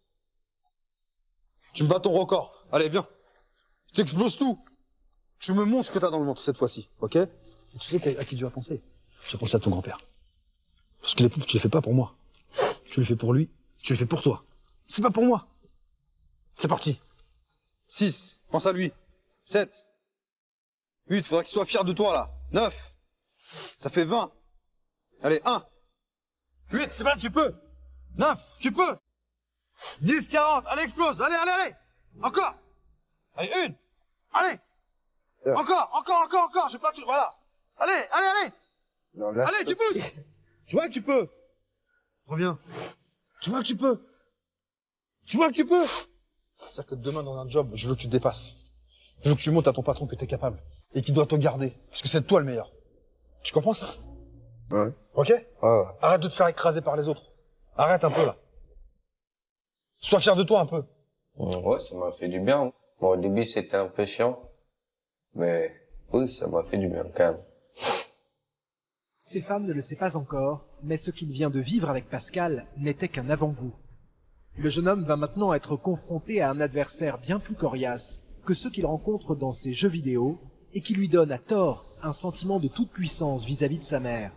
Tu me bats ton record. Allez, viens. Tu exploses tout. Tu me montres ce que t'as dans le ventre cette fois-ci, ok? Et tu sais à qui tu vas penser? Tu vas penser à ton grand-père. Parce que les pompes, tu les fais pas pour moi. Tu les fais pour lui, tu les fais pour toi. C'est pas pour moi. C'est parti. 6, pense à lui. 7. 8, faudra qu'il soit fier de toi, là. 9. Ça fait 20. Allez, 1. 8, c'est vrai, tu peux. 9, tu peux. 10, 40, allez, explose. Allez, allez, allez. Encore. Allez, 1. Allez. Encore. Je peux pas, voilà. Allez, allez, allez. Non, là, Allez, tu pousses. Tu vois que tu peux. Reviens. Tu vois que tu peux. Tu vois que tu peux. C'est-à-dire que demain, dans un job, je veux que tu te dépasses. Je veux que tu montes à ton patron que t'es capable. Et qu'il doit te garder. Parce que c'est toi le meilleur. Tu comprends ça? Ouais. Ok? Ouais. Arrête de te faire écraser par les autres. Arrête un peu, là. Sois fier de toi un peu. Ouais, ça m'a fait du bien. Bon, au début, c'était un peu chiant. Mais oui, ça m'a fait du bien quand même. Stéphane ne le sait pas encore, mais ce qu'il vient de vivre avec Pascal n'était qu'un avant-goût. Le jeune homme va maintenant être confronté à un adversaire bien plus coriace que ceux qu'il rencontre dans ses jeux vidéo et qui lui donne à tort un sentiment de toute puissance vis-à-vis de sa mère.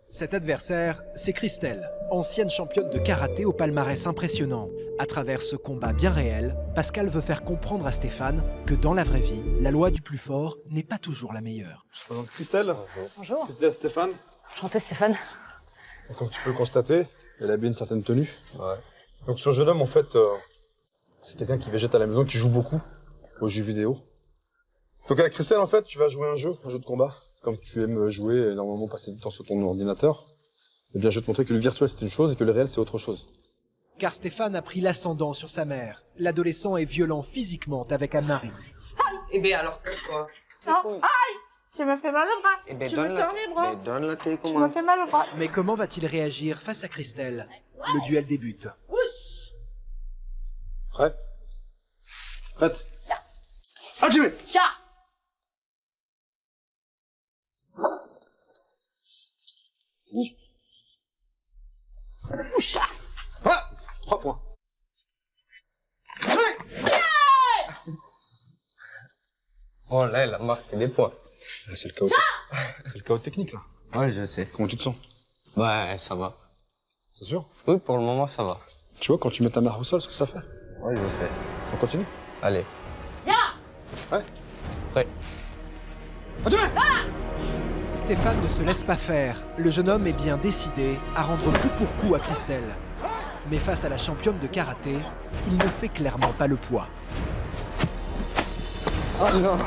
Cet adversaire, c'est Christelle, ancienne championne de karaté au palmarès impressionnant. À travers ce combat bien réel, Pascal veut faire comprendre à Stéphane que dans la vraie vie, la loi du plus fort n'est pas toujours la meilleure. Je présente Christelle. Bonjour. Christelle Stéphane. Enchantée, Stéphane. Comme tu peux le constater, elle a bien une certaine tenue. Ouais. Donc ce jeune homme, en fait, c'est quelqu'un qui végète à la maison, qui joue beaucoup aux jeux vidéo. Donc avec Christelle, en fait, tu vas jouer un jeu de combat. Comme tu aimes jouer et normalement passer du temps sur ton ordinateur, eh bien je vais te montrer que le virtuel c'est une chose et que le réel c'est autre chose. Car Stéphane a pris l'ascendant sur sa mère. L'adolescent est violent physiquement avec Anne-Marie. Eh bien alors, calme-toi. Non, aïe! Tu me fais mal au bras. Eh ben Tu me tords les bras. donne la Tu me télécommande. fais mal au bras. Mais comment va-t-il réagir face à Christelle? Le duel débute. Prêt? Prête? Activez! Tcha. Oucha. Ouais! 3 points. Oh là, elle a marqué des points. C'est le chaos. C'est le chaos technique là. Ouais, je sais. Comment tu te sens? Ouais, ça va. C'est sûr? Oui, pour le moment, ça va. Tu vois quand tu mets ta mère au sol ce que ça fait? Ouais, je sais. On continue? Allez. Ouais. Prêt. Activez! Stéphane ne se laisse pas faire. Le jeune homme est bien décidé à rendre coup pour coup à Christelle. Mais face à la championne de karaté, il ne fait clairement pas le poids. Oh non.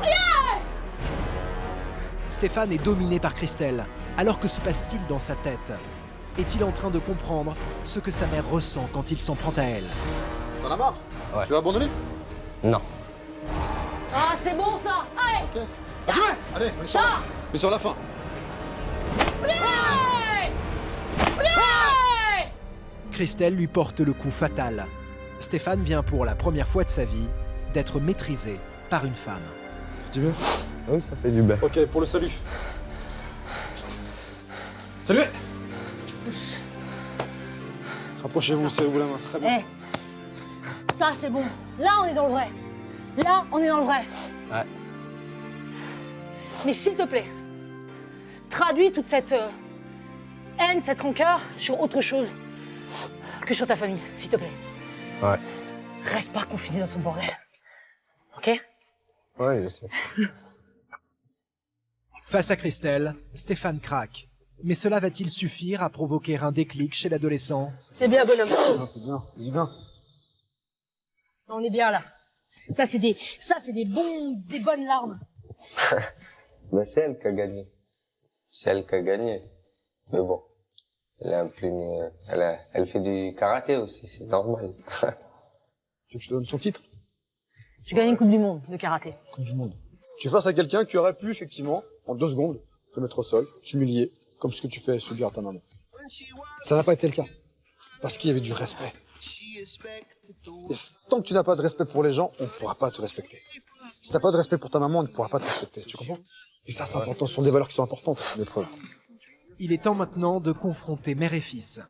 Stéphane est dominé par Christelle. Alors que se passe-t-il dans sa tête? Est-il en train de comprendre ce que sa mère ressent quand il s'en prend à elle? T'en as marre? Ouais. Tu vas abandonner? Non. Ça, c'est bon, ça. Allez. Ok. Activez! Allez, on est sur la... Mais sur la fin. Christelle lui porte le coup fatal. Stéphane vient pour la première fois de sa vie d'être maîtrisé par une femme. Tu veux? Oui, ça fait du bien. Ok, pour le salut. Salut! Rapprochez-vous, serrez-vous la main. Très bien. Ça, c'est bon. Là, on est dans le vrai. Là, on est dans le vrai. Ouais. Mais s'il te plaît, traduis toute cette haine, cette rancœur sur autre chose que sur ta famille, s'il te plaît. Ouais. Reste pas confiné dans ton bordel. Ok? Ouais, je sais. Face à Christelle, Stéphane craque. Mais cela va-t-il suffire à provoquer un déclic chez l'adolescent? C'est bien, bonhomme. Non, c'est bien, c'est bien. On est bien là. Ça, c'est des bonnes larmes. Ben, c'est elle qui a gagné. C'est elle qui a gagné. Mais bon, elle est un peu mieux. Elle fait du karaté aussi, c'est normal. Tu veux que je te donne son titre? Je gagne une Coupe du Monde de karaté. Coupe du monde. Tu es face à quelqu'un qui aurait pu, effectivement, en 2 secondes, te mettre au sol, t'humilier, comme ce que tu fais subir à ta maman. Ça n'a pas été le cas. Parce qu'il y avait du respect. Et tant que tu n'as pas de respect pour les gens, on ne pourra pas te respecter. Si tu n'as pas de respect pour ta maman, on ne pourra pas te respecter. Tu comprends? Et ça, c'est important. Ce sont des valeurs qui sont importantes, l'épreuve. Il est temps maintenant de confronter mère et fils.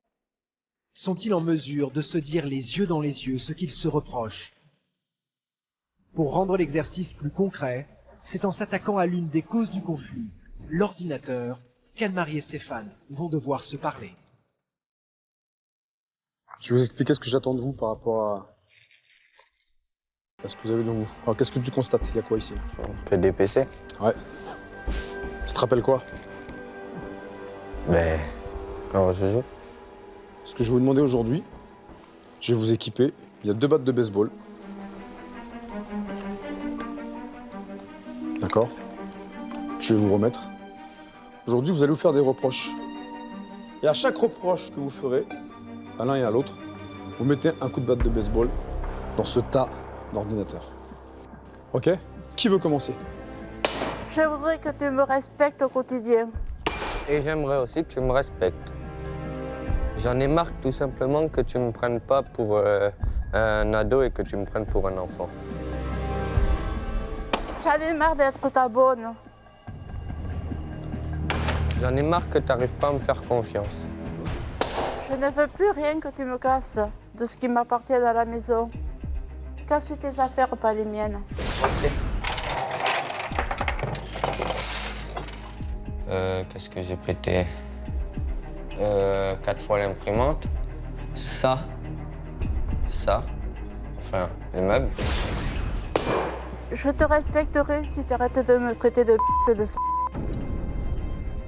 Sont-ils en mesure de se dire les yeux dans les yeux ce qu'ils se reprochent? Pour rendre l'exercice plus concret, c'est en s'attaquant à l'une des causes du conflit, l'ordinateur, qu'Anne-Marie et Stéphane vont devoir se parler. Je vais vous expliquer ce que j'attends de vous par rapport à ce que vous avez devant vous. Alors, qu'est-ce que tu constates? Il y a quoi ici? Que des PC. Ouais. Ça te rappelle quoi? Ben, quand je joue. Ce que je vais vous demander aujourd'hui, je vais vous équiper. Il y a 2 battes de baseball. D'accord? Je vais vous remettre. Aujourd'hui, vous allez vous faire des reproches. Et à chaque reproche que vous ferez, à l'un et à l'autre, vous mettez un coup de batte de baseball dans ce tas d'ordinateur. Ok? Qui veut commencer? Je voudrais que tu me respectes au quotidien. Et j'aimerais aussi que tu me respectes. J'en ai marre tout simplement que tu me prennes pas pour un ado et que tu me prennes pour un enfant. J'en ai marre d'être ta bonne. J'en ai marre que tu n'arrives pas à me faire confiance. Je ne veux plus rien que tu me casses de ce qui m'appartient à la maison. Casse tes affaires, pas les miennes. Qu'est-ce que j'ai pété 4 fois l'imprimante. Ça. Enfin, les meubles. Je te respecterai si tu arrêtes de me traiter de p*** de sang.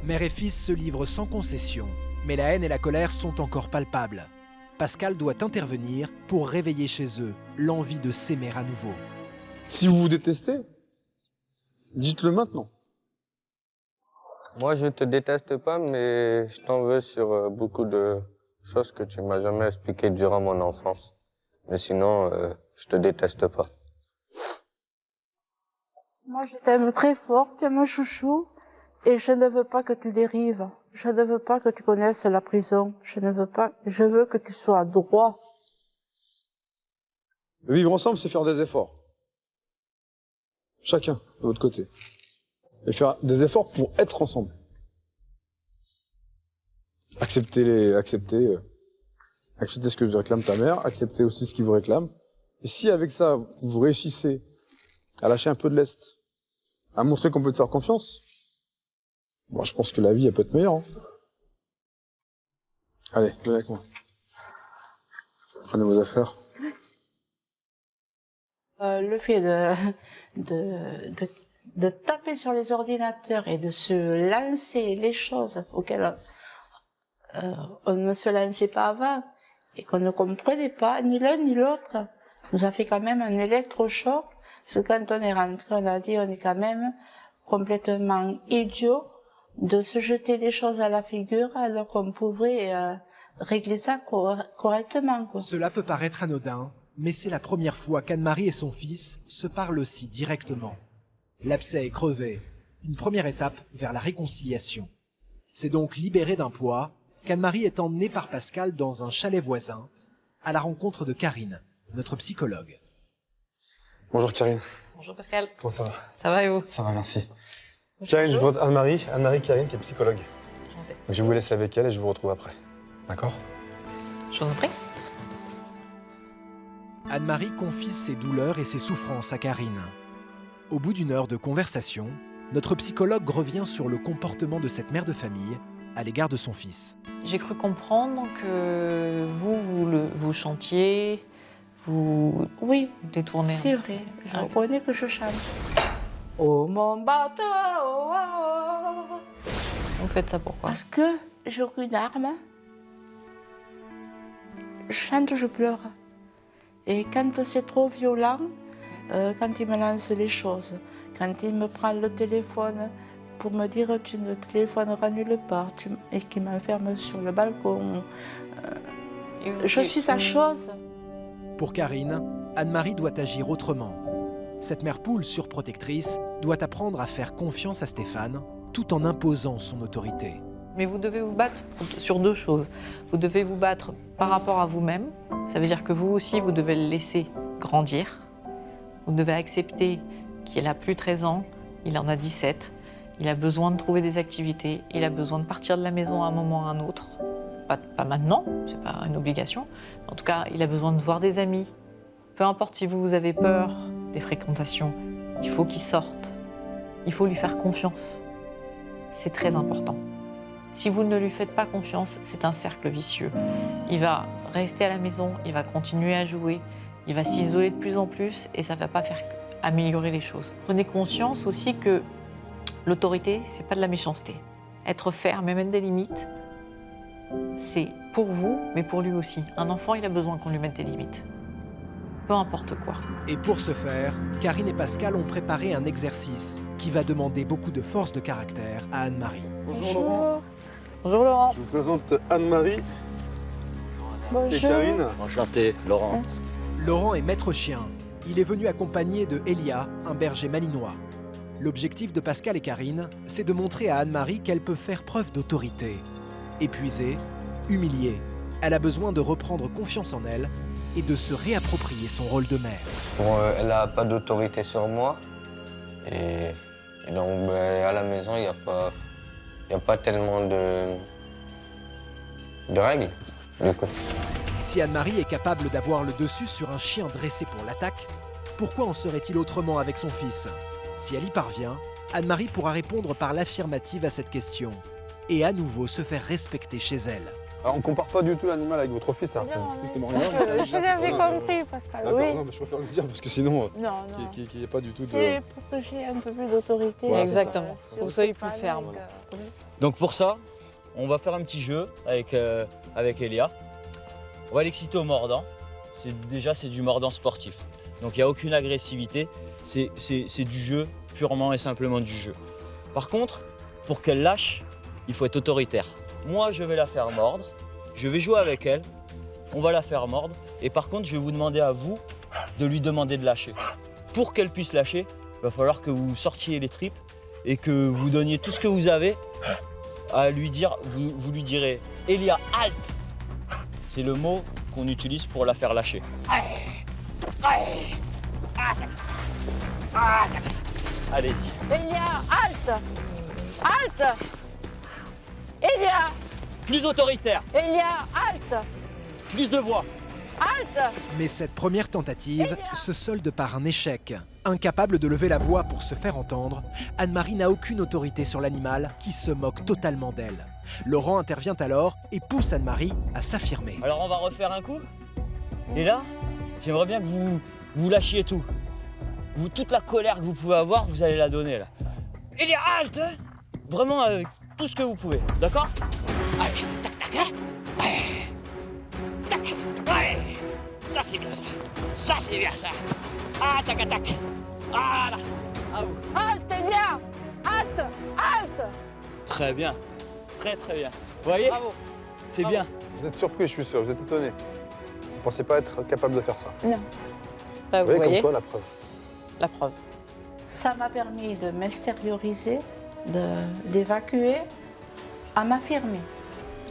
Mère et fils se livrent sans concession, mais la haine et la colère sont encore palpables. Pascal doit intervenir pour réveiller chez eux l'envie de s'aimer à nouveau. Si vous vous détestez, dites-le maintenant. Moi, je te déteste pas, mais je t'en veux sur beaucoup de choses que tu m'as jamais expliquées durant mon enfance. Mais sinon, je te déteste pas. Moi, je t'aime très fort, tu es mon chouchou, et je ne veux pas que tu dérives. Je ne veux pas que tu connaisses la prison. Je veux que tu sois droit. Vivre ensemble, c'est faire des efforts. Chacun, de votre côté. Et faire des efforts pour être ensemble. Accepter ce que réclame ta mère, accepter aussi ce qu'il vous réclame. Et si avec ça, vous réussissez à lâcher un peu de lest, à montrer qu'on peut te faire confiance, bon, je pense que la vie, elle peut être meilleure. Hein. Allez, venez avec moi. Prenez vos affaires. Le fait de taper sur les ordinateurs et de se lancer les choses auxquelles on ne se lançait pas avant et qu'on ne comprenait pas, ni l'un ni l'autre, nous a fait quand même un électrochoc. Parce que quand on est rentré, on a dit on est quand même complètement idiot de se jeter des choses à la figure alors qu'on pouvait régler ça correctement. Quoi. Cela peut paraître anodin, mais c'est la première fois qu'Anne-Marie et son fils se parlent aussi directement. L'abcès est crevé, une première étape vers la réconciliation. C'est donc libéré d'un poids qu'Anne-Marie est emmenée par Pascal dans un chalet voisin, à la rencontre de Karine, notre psychologue. Bonjour Karine. Bonjour Pascal. Comment ça va? Ça va et vous? Ça va, merci. Karine, je vous présente Anne-Marie. Anne-Marie Karine, qui est psychologue. Enchantée. Donc, je vais vous laisser avec elle et je vous retrouve après. D'accord? Je vous en prie. Anne-Marie confie ses douleurs et ses souffrances à Karine. Au bout d'une heure de conversation, notre psychologue revient sur le comportement de cette mère de famille à l'égard de son fils. J'ai cru comprendre que vous chantiez, vous Oui, détournez. c'est vrai. Je reconnais que je chante. Oh mon bateau, oh, oh, oh. Vous faites ça pourquoi? Parce que j'ai aucune arme. Je chante, je pleure. Et quand c'est trop violent, quand il me lance les choses, quand il me prend le téléphone pour me dire tu ne téléphoneras nulle part et qui m'enferme sur le balcon. Je suis sa chose. Pour Karine, Anne-Marie doit agir autrement. Cette mère poule surprotectrice doit apprendre à faire confiance à Stéphane tout en imposant son autorité. Mais vous devez vous battre sur deux choses. Vous devez vous battre par rapport à vous-même. Ça veut dire que vous aussi, vous devez le laisser grandir. Vous devez accepter qu'il n'a plus 13 ans, il en a 17. Il a besoin de trouver des activités, il a besoin de partir de la maison à un moment ou à un autre. Pas maintenant, c'est pas une obligation. En tout cas, il a besoin de voir des amis. Peu importe si vous avez peur des fréquentations, il faut qu'il sorte. Il faut lui faire confiance. C'est très important. Si vous ne lui faites pas confiance, c'est un cercle vicieux. Il va rester à la maison, il va continuer à jouer, il va s'isoler de plus en plus et ça ne va pas faire améliorer les choses. Prenez conscience aussi que l'autorité, c'est pas de la méchanceté. Être ferme et mettre des limites, c'est pour vous, mais pour lui aussi. Un enfant, il a besoin qu'on lui mette des limites. Peu importe quoi. Et pour ce faire, Karine et Pascal ont préparé un exercice qui va demander beaucoup de force de caractère à Anne-Marie. Bonjour Laurent. Bonjour Laurent. Je vous présente Anne-Marie et Bonjour. Karine. Enchanté, Laurent. Laurent est maître chien. Il est venu accompagné de Elia, un berger malinois. L'objectif de Pascal et Karine, c'est de montrer à Anne-Marie qu'elle peut faire preuve d'autorité. Épuisée, humiliée, elle a besoin de reprendre confiance en elle et de se réapproprier son rôle de mère. Elle n'a pas d'autorité sur moi. Et donc, à la maison, il n'y a pas tellement de règles, du coup. Si Anne-Marie est capable d'avoir le dessus sur un chien dressé pour l'attaque, pourquoi en serait-il autrement avec son fils? Si elle y parvient, Anne-Marie pourra répondre par l'affirmative à cette question et à nouveau se faire respecter chez elle. Alors, on ne compare pas du tout l'animal avec votre fils, ça Non, strictement mais rien. je l'avais compris, Pascal, D'accord, oui. non, mais je préfère le dire parce que sinon, Non, non. qu'il n'y ait pas du tout de... C'est pour que j'ai un peu plus d'autorité. Voilà, exactement. sur Pour que vous soyez Stéphane, plus ferme. oui. Donc pour ça, on va faire un petit jeu avec Elia. On va l'exciter au mordant. C'est du mordant sportif. Donc il n'y a aucune agressivité. C'est du jeu, purement et simplement du jeu. Par contre, pour qu'elle lâche, il faut être autoritaire. Moi, je vais la faire mordre. Je vais jouer avec elle. On va la faire mordre. Et par contre, je vais vous demander à vous de lui demander de lâcher. Pour qu'elle puisse lâcher, il va falloir que vous sortiez les tripes et que vous donniez tout ce que vous avez à lui dire. Vous lui direz « Elia, halte !» C'est le mot qu'on utilise pour la faire lâcher. Allez-y. Elia, halte! Halte! Elia! Plus autoritaire, Elia, halte! plus de voix. Halte! Mais cette première tentative se solde par un échec. Incapable de lever la voix pour se faire entendre, Anne-Marie n'a aucune autorité sur l'animal qui se moque totalement d'elle. Laurent intervient alors et pousse Anne-Marie à s'affirmer. Alors on va refaire un coup. Et là, j'aimerais bien que vous lâchiez tout. Toute la colère que vous pouvez avoir, vous allez la donner là. Elia, halte! Vraiment tout ce que vous pouvez, d'accord? Allez, tac tac, hein? Ouais. Tac, ouais. Ça c'est bien ça. Ça c'est bien ça. Ah tac tac. Ah là. À vous. Halte, Elia! Halte! Halte! Très bien. Très très bien. Vous voyez? Bravo. C'est Bravo. bien. Vous êtes surpris, je suis sûr, vous êtes étonné. Vous ne pensez pas être capable de faire ça. Non. Bah, Vous voyez comme quoi la preuve. La preuve. Ça m'a permis de m'extérioriser, d'évacuer, à m'affirmer.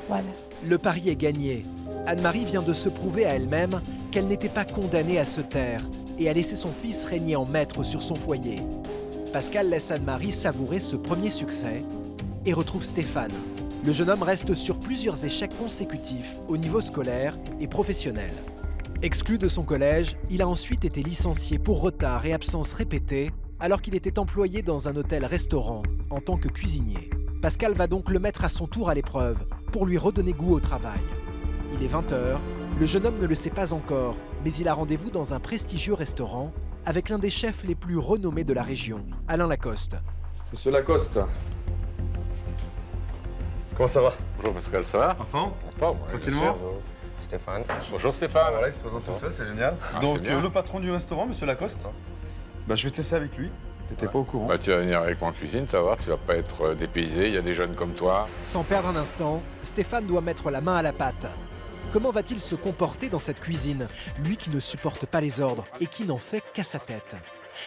Voilà. Le pari est gagné. Anne-Marie vient de se prouver à elle-même qu'elle n'était pas condamnée à se taire et à laisser son fils régner en maître sur son foyer. Pascal laisse Anne-Marie savourer ce premier succès et retrouve Stéphane. Le jeune homme reste sur plusieurs échecs consécutifs au niveau scolaire et professionnel. Exclu de son collège, il a ensuite été licencié pour retard et absences répétées alors qu'il était employé dans un hôtel-restaurant en tant que cuisinier. Pascal va donc le mettre à son tour à l'épreuve pour lui redonner goût au travail. Il est 20h, le jeune homme ne le sait pas encore, mais il a rendez-vous dans un prestigieux restaurant avec l'un des chefs les plus renommés de la région, Alain Lacoste. Monsieur Lacoste. Comment ça va? Bonjour Pascal, ça va? En forme? En forme, ouais, Tranquillement. bien sûr. Bonjour, Stéphane. Bonjour Stéphane. Voilà, il se présente tout seul, c'est génial. Ah, Donc, c'est bien. le patron du restaurant, monsieur Lacoste, bah, je vais te laisser avec lui. T'étais pas au courant? Bah, tu vas venir avec moi en cuisine, tu vas voir, tu vas pas être dépaysé, il y a des jeunes comme toi. Sans perdre un instant, Stéphane doit mettre la main à la pâte. Comment va-t-il se comporter dans cette cuisine, lui qui ne supporte pas les ordres et qui n'en fait qu'à sa tête?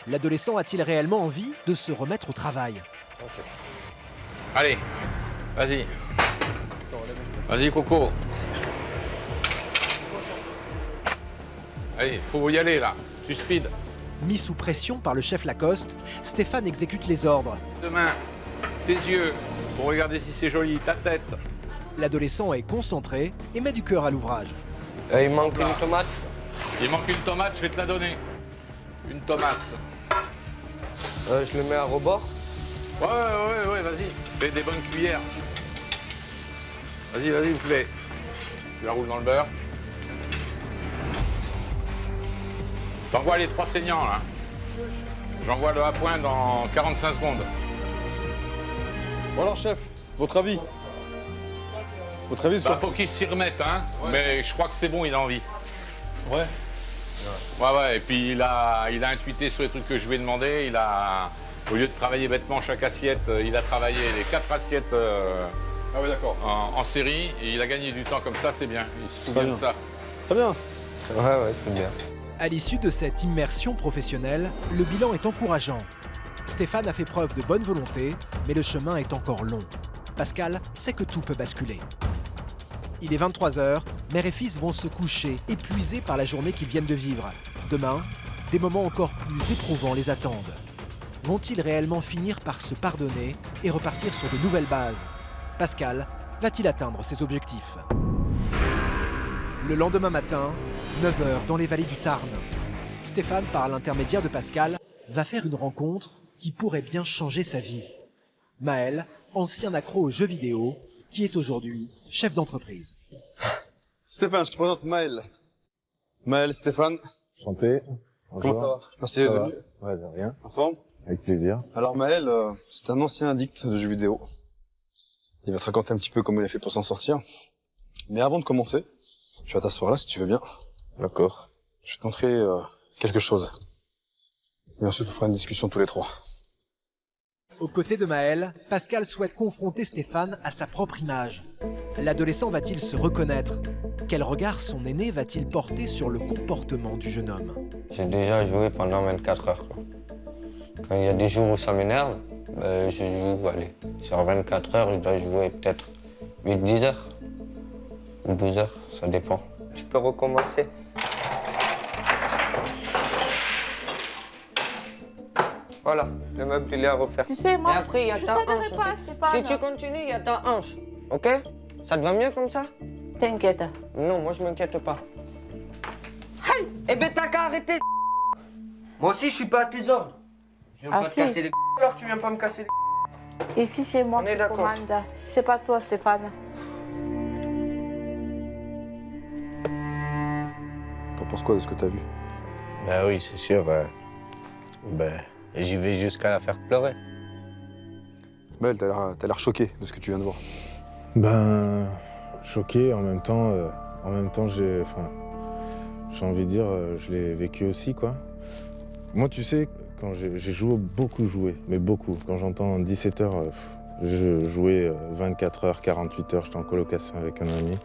L'adolescent a-t-il réellement envie de se remettre au travail? Allez, vas-y. Vas-y, Coco. Allez, faut y aller, là. Tu speed. Mis sous pression par le chef Lacoste, Stéphane exécute les ordres. Demain, tes yeux, pour regarder si c'est joli, ta tête. L'adolescent est concentré et met du cœur à l'ouvrage. Il manque une tomate. Il manque une tomate, je vais te la donner. Une tomate. Je le mets à rebord. Ouais, vas-y. Fais des bonnes cuillères. Vas-y, vous fais. Tu la roules dans le beurre. J'envoie les 3 saignants, là. J'envoie le à point dans 45 secondes. Bon alors, chef, votre avis? Votre avis sur... Bah, faut qu'il s'y remette, hein. Ouais. Mais je crois que c'est bon, il a envie. Ouais. Ouais, et puis il a intuité sur les trucs que je lui ai demandé. Au lieu de travailler bêtement chaque assiette, il a travaillé les 4 assiettes Ah ouais, d'accord. en série. Et il a gagné du temps comme ça, c'est bien. Il se souvient de ça. Très bien. Ouais, c'est bien. À l'issue de cette immersion professionnelle, le bilan est encourageant. Stéphane a fait preuve de bonne volonté, mais le chemin est encore long. Pascal sait que tout peut basculer. Il est 23h, mère et fils vont se coucher, épuisés par la journée qu'ils viennent de vivre. Demain, des moments encore plus éprouvants les attendent. Vont-ils réellement finir par se pardonner et repartir sur de nouvelles bases? Pascal va-t-il atteindre ses objectifs? Le lendemain matin, 9h dans les vallées du Tarn. Stéphane, par l'intermédiaire de Pascal, va faire une rencontre qui pourrait bien changer sa vie. Maël, ancien accro aux jeux vidéo, qui est aujourd'hui chef d'entreprise. Stéphane, je te présente Maël. Maël, Stéphane. Enchanté. Comment ça va? Merci d'être venu. Ouais, de rien. En forme? Avec plaisir. Alors Maël, c'est un ancien addict de jeux vidéo. Il va te raconter un petit peu comment il a fait pour s'en sortir. Mais avant de commencer, tu vas t'asseoir là si tu veux bien. D'accord. Je vais te montrer quelque chose. Et ensuite on fera une discussion tous les 3. Aux côtés de Maël, Pascal souhaite confronter Stéphane à sa propre image. L'adolescent va-t-il se reconnaître? Quel regard son aîné va-t-il porter sur le comportement du jeune homme? J'ai déjà joué pendant 24 heures. Quoi. Quand il y a des jours où ça m'énerve, ben, je joue, allez, sur 24 heures, je dois jouer peut-être 8-10 heures. Ou 12 heures, ça dépend. Tu peux recommencer. Voilà, le meuble, il est à refaire. Tu sais, moi, Et après, il y a je ta céderai hanche pas, aussi. Stéphane. Si tu continues, il y a ta hanche. Ok? Ça te va mieux comme ça? T'inquiète. Non, moi, je m'inquiète pas. Hey! Eh ben, t'as qu'à arrêter. Moi aussi, je suis pas à tes ordres. Je viens Ah, pas si. te casser les alors tu viens pas me casser les Ici, c'est moi On est qui d'accord. commande. C'est pas toi, Stéphane. T'en penses quoi de ce que t'as vu? Ben oui, c'est sûr. J'y vais jusqu'à la faire pleurer. Maël, t'as l'air choqué de ce que tu viens de voir. Ben, choqué, en même temps, j'ai envie de dire, je l'ai vécu aussi, quoi. Moi, tu sais, quand j'ai beaucoup joué, mais beaucoup. Quand j'entends 17 heures, je jouais 24 heures, 48 heures, j'étais en colocation avec un ami,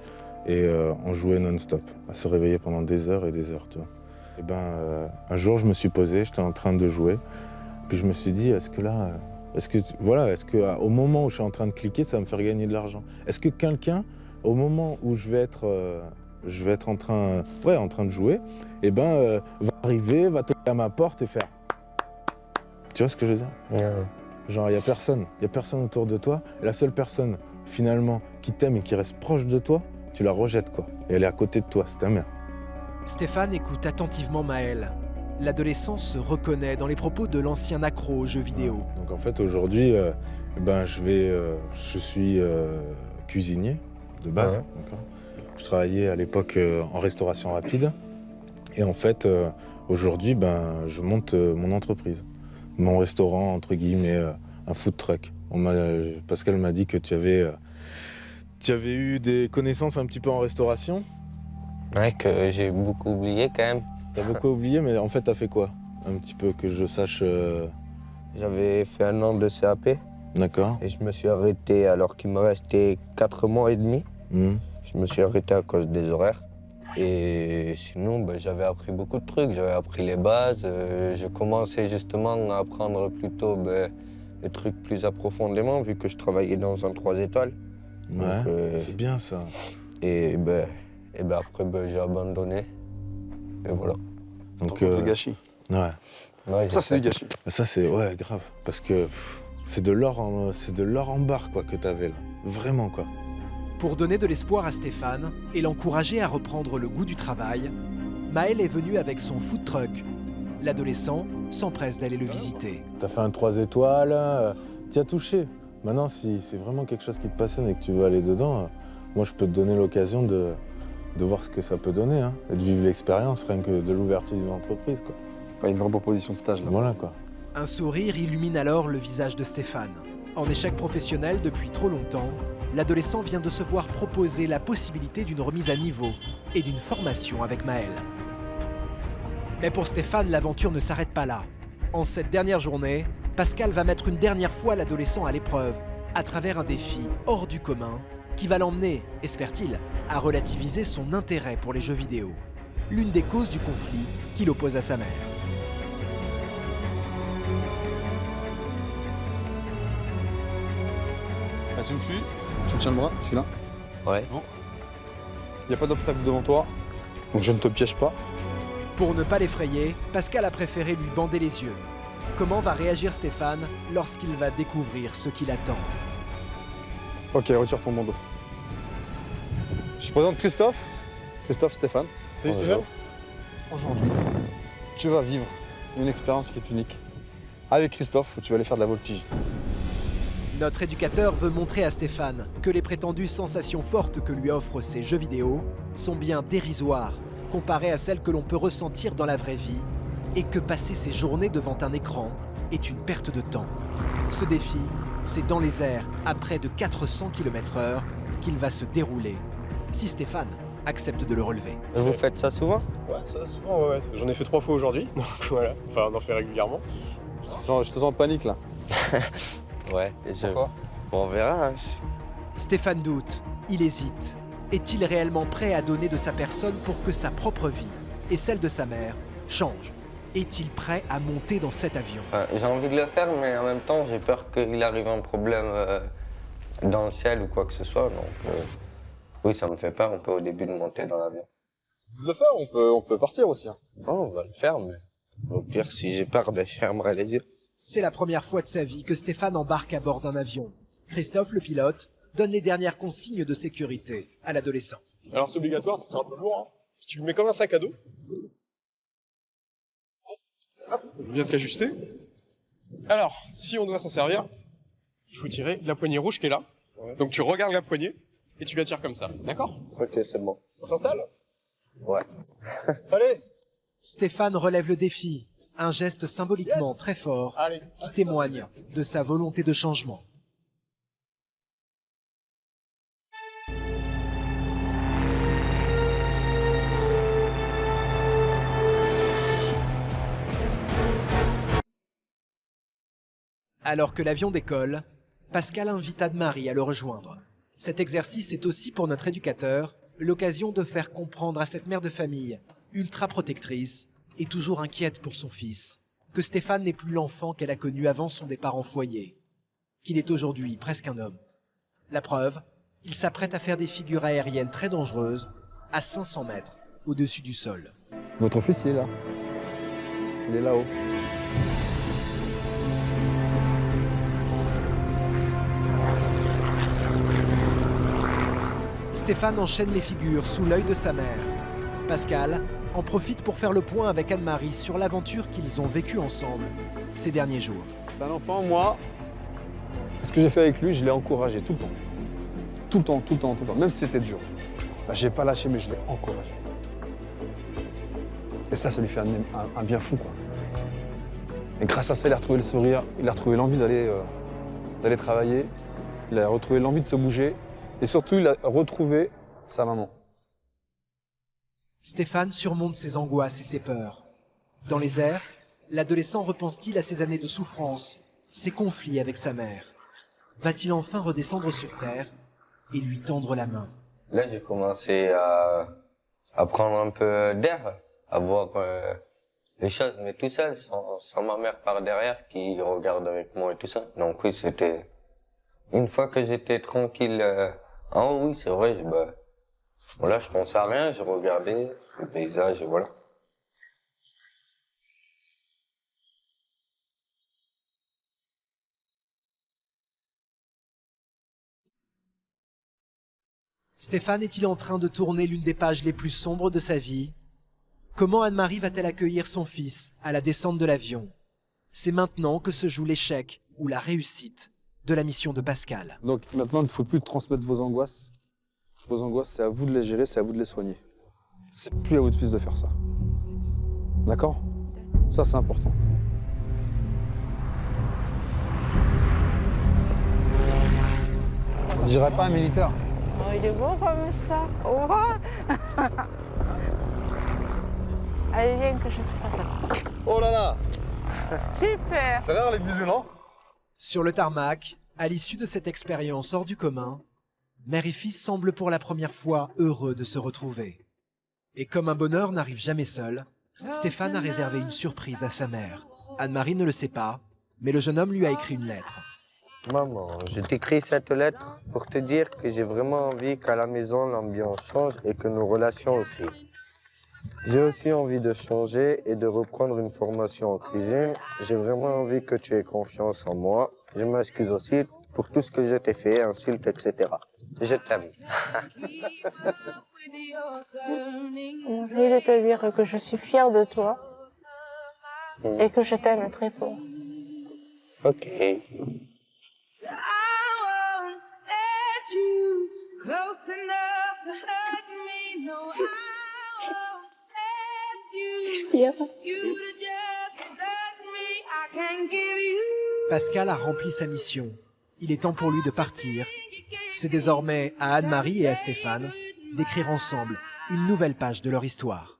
et on jouait non-stop, à se réveiller pendant des heures et des heures, tu vois. Et ben, un jour, je me suis posé, j'étais en train de jouer, puis je me suis dit, est-ce que au moment où je suis en train de cliquer, ça va me faire gagner de l'argent? Est-ce que quelqu'un, au moment où je vais être en train de jouer, va arriver, va toquer à ma porte et faire... Tu vois ce que je veux dire? Genre, il y a personne autour de toi, et la seule personne, finalement, qui t'aime et qui reste proche de toi, tu la rejettes, quoi. Et elle est à côté de toi, c'est ta mère. Stéphane écoute attentivement Maël. L'adolescent se reconnaît dans les propos de l'ancien accro aux jeux vidéo. Donc en fait, aujourd'hui, je suis cuisinier de base. Ouais. D'accord. Je travaillais à l'époque en restauration rapide. Et en fait, aujourd'hui, je monte mon entreprise. Mon restaurant, entre guillemets, un food truck. Pascal m'a dit que tu avais eu des connaissances un petit peu en restauration. Ouais, que j'ai beaucoup oublié quand même. T'as beaucoup oublié, mais en fait, t'as fait quoi? Un petit peu que je sache J'avais fait 1 an de CAP D'accord. et je me suis arrêté alors qu'il me restait 4 mois et demi. Je me suis arrêté à cause des horaires. Et sinon, j'avais appris beaucoup de trucs. J'avais appris les bases. Je commençais justement à apprendre plutôt les trucs plus approfondément, vu que je travaillais dans un 3 étoiles. Ouais, Donc, c'est bien ça. Et après, j'ai abandonné. Et voilà. Donc, Le gâchis. ouais. Ouais, Ça, c'est du gâchis. Ça, c'est ouais, grave. Parce que c'est de l'or en barre quoi, que t'avais là. Vraiment, quoi. Pour donner de l'espoir à Stéphane et l'encourager à reprendre le goût du travail, Maël est venu avec son food truck. L'adolescent s'empresse d'aller le visiter. T'as fait un 3 étoiles, t'y as touché. Maintenant, si c'est vraiment quelque chose qui te passionne et que tu veux aller dedans, moi, je peux te donner l'occasion de voir ce que ça peut donner, hein, et de vivre l'expérience, rien que de l'ouverture d'une entreprise, quoi. Une vraie proposition de stage, là. Voilà, quoi. Un sourire illumine alors le visage de Stéphane. En échec professionnel depuis trop longtemps, l'adolescent vient de se voir proposer la possibilité d'une remise à niveau et d'une formation avec Maël. Mais pour Stéphane, l'aventure ne s'arrête pas là. En cette dernière journée, Pascal va mettre une dernière fois l'adolescent à l'épreuve à travers un défi hors du commun qui va l'emmener, espère-t-il, à relativiser son intérêt pour les jeux vidéo. L'une des causes du conflit qui l'oppose à sa mère. Ah, tu me suis? Tu me tiens le bras? Je suis là. Ouais. Il n'y a pas d'obstacle devant toi, donc je ne te piège pas. Pour ne pas l'effrayer, Pascal a préféré lui bander les yeux. Comment va réagir Stéphane lorsqu'il va découvrir ce qui l'attend? Ok, retire ton bandeau. Je te présente Christophe. Christophe Stéphane. Salut, Stéphane. Aujourd'hui, tu vas vivre une expérience qui est unique. Avec Christophe, où tu vas aller faire de la voltige. Notre éducateur veut montrer à Stéphane que les prétendues sensations fortes que lui offrent ces jeux vidéo sont bien dérisoires comparées à celles que l'on peut ressentir dans la vraie vie et que passer ses journées devant un écran est une perte de temps. Ce défi, c'est dans les airs, à près de 400 km/h, qu'il va se dérouler, si Stéphane accepte de le relever. Vous faites ça souvent? Ouais, ça souvent, ouais. J'en ai fait 3 fois aujourd'hui, donc voilà. Enfin, on en fait régulièrement. Je te sens en panique, là. Ouais. Pourquoi? Bon, on verra. Hein. Stéphane doute, il hésite. Est-il réellement prêt à donner de sa personne pour que sa propre vie et celle de sa mère changent? Est-il prêt à monter dans cet avion? J'ai envie de le faire, mais en même temps, j'ai peur qu'il arrive un problème dans le ciel ou quoi que ce soit. Donc, oui, ça me fait peur un peu au début de monter dans l'avion. De le faire, on peut partir aussi. Hein. Oh, on va le faire, mais au pire, si j'ai peur, je fermerai les yeux. C'est la première fois de sa vie que Stéphane embarque à bord d'un avion. Christophe, le pilote, donne les dernières consignes de sécurité à l'adolescent. Alors c'est obligatoire, ça sera un peu lourd. Hein. Tu le mets comme un sac à dos. Hop, bien te l'ajuster. Alors, si on doit s'en servir, il faut tirer la poignée rouge qui est là. Ouais. Donc tu regardes la poignée et tu la tires comme ça, d'accord? Ok, c'est bon. On s'installe? Ouais. Allez! Stéphane relève le défi, un geste symboliquement très fort qui témoigne de sa volonté de changement. Alors que l'avion décolle, Pascal invite Anne-Marie à le rejoindre. Cet exercice est aussi pour notre éducateur l'occasion de faire comprendre à cette mère de famille, ultra protectrice et toujours inquiète pour son fils, que Stéphane n'est plus l'enfant qu'elle a connu avant son départ en foyer, qu'il est aujourd'hui presque un homme. La preuve, il s'apprête à faire des figures aériennes très dangereuses à 500 mètres au-dessus du sol. Votre fils, il est là. Il est là-haut. Stéphane enchaîne les figures sous l'œil de sa mère. Pascal en profite pour faire le point avec Anne-Marie sur l'aventure qu'ils ont vécue ensemble ces derniers jours. C'est un enfant, moi, ce que j'ai fait avec lui, je l'ai encouragé tout le temps. Tout le temps, tout le temps, tout le temps. Même si c'était dur. Bah, j'ai pas lâché, mais je l'ai encouragé. Et ça lui fait un bien fou, quoi. Et grâce à ça, il a retrouvé le sourire, il a retrouvé l'envie d'aller travailler, il a retrouvé l'envie de se bouger, et surtout, il a retrouvé sa maman. Stéphane surmonte ses angoisses et ses peurs. Dans les airs, L'adolescent repense-t-il à ses années de souffrance, ses conflits avec sa mère? Va-t-il enfin redescendre sur Terre et lui tendre la main? Là, j'ai commencé à prendre un peu d'air, à voir les choses, mais tout seul, sans ma mère par derrière qui regarde avec moi et tout ça. Donc oui, c'était... Une fois que j'étais tranquille en haut, oui, c'est vrai, voilà, je pensais à rien, je regardais le paysage et voilà. Stéphane est-il en train de tourner l'une des pages les plus sombres de sa vie? Comment Anne-Marie va-t-elle accueillir son fils à la descente de l'avion? C'est maintenant que se joue l'échec ou la réussite de la mission de Pascal. Donc maintenant, il ne faut plus transmettre vos angoisses. Vos angoisses, c'est à vous de les gérer, c'est à vous de les soigner. C'est plus à votre fils de faire ça. D'accord? Ça, c'est important. On dirait pas un militaire. Oh, il est beau comme ça. Oh. Allez, viens que je te fasse ça. Oh là là! Super. C'est rare les bisous, non? Sur le tarmac, à l'issue de cette expérience hors du commun, mère et fils semblent pour la première fois heureux de se retrouver. Et comme un bonheur n'arrive jamais seul, Stéphane a réservé une surprise à sa mère. Anne-Marie ne le sait pas, mais le jeune homme lui a écrit une lettre. Maman, je t'écris cette lettre pour te dire que j'ai vraiment envie qu'à la maison l'ambiance change et que nos relations aussi. J'ai aussi envie de changer et de reprendre une formation en cuisine. J'ai vraiment envie que tu aies confiance en moi. Je m'excuse aussi pour tout ce que je t'ai fait, insultes, etc. Je t'aime. Je voulais te dire que je suis fière de toi et que je t'aime très fort. Ok. Pascal a rempli sa mission. Il est temps pour lui de partir. C'est désormais à Anne-Marie et à Stéphane d'écrire ensemble une nouvelle page de leur histoire.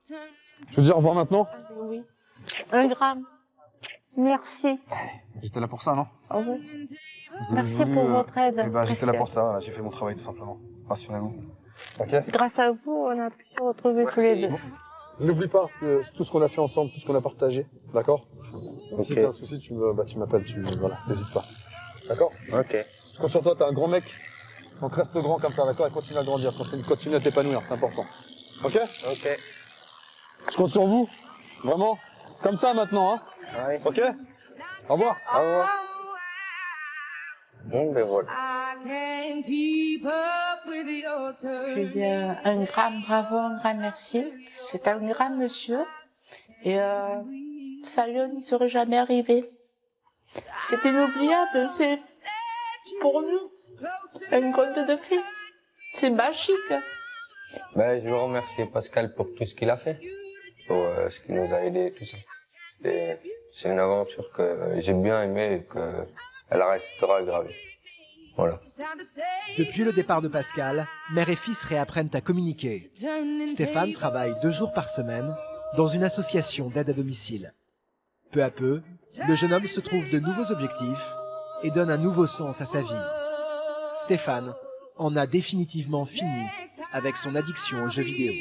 Je veux dire au revoir maintenant? Oui. Un gramme. Merci. J'étais là pour ça, non? Oh oui. Merci pour votre aide. J'étais là pour ça, voilà, j'ai fait mon travail tout simplement. Rassurez-vous. Ok? Grâce à vous, on a pu se retrouver tous les deux. N'oublie pas tout ce qu'on a fait ensemble, tout ce qu'on a partagé, d'accord? Ok. Si t'as un souci, tu m'appelles, voilà, n'hésite pas. D'accord? Ok. Je compte sur toi, t'es un grand mec. Donc reste grand comme ça, d'accord? Et continue à grandir, continue à t'épanouir, c'est important. Ok? Ok. Je compte sur vous, vraiment. Comme ça maintenant, hein? Oui. Ok? Au revoir. Au revoir. Bon, ben voilà. Je lui dis un grand bravo, un grand merci. C'est un grand monsieur. Et ça lui n'y serait jamais arrivé. C'est inoubliable, c'est pour nous un conte de fées. C'est magique. Je veux remercier Pascal pour tout ce qu'il a fait, pour ce qu'il nous a aidés, tout ça. Et c'est une aventure que j'ai bien aimée et qu'elle restera gravée. Voilà. Depuis le départ de Pascal, mère et fils réapprennent à communiquer. Stéphane travaille 2 jours par semaine dans une association d'aide à domicile. Peu à peu, le jeune homme se trouve de nouveaux objectifs et donne un nouveau sens à sa vie. Stéphane en a définitivement fini avec son addiction aux jeux vidéo.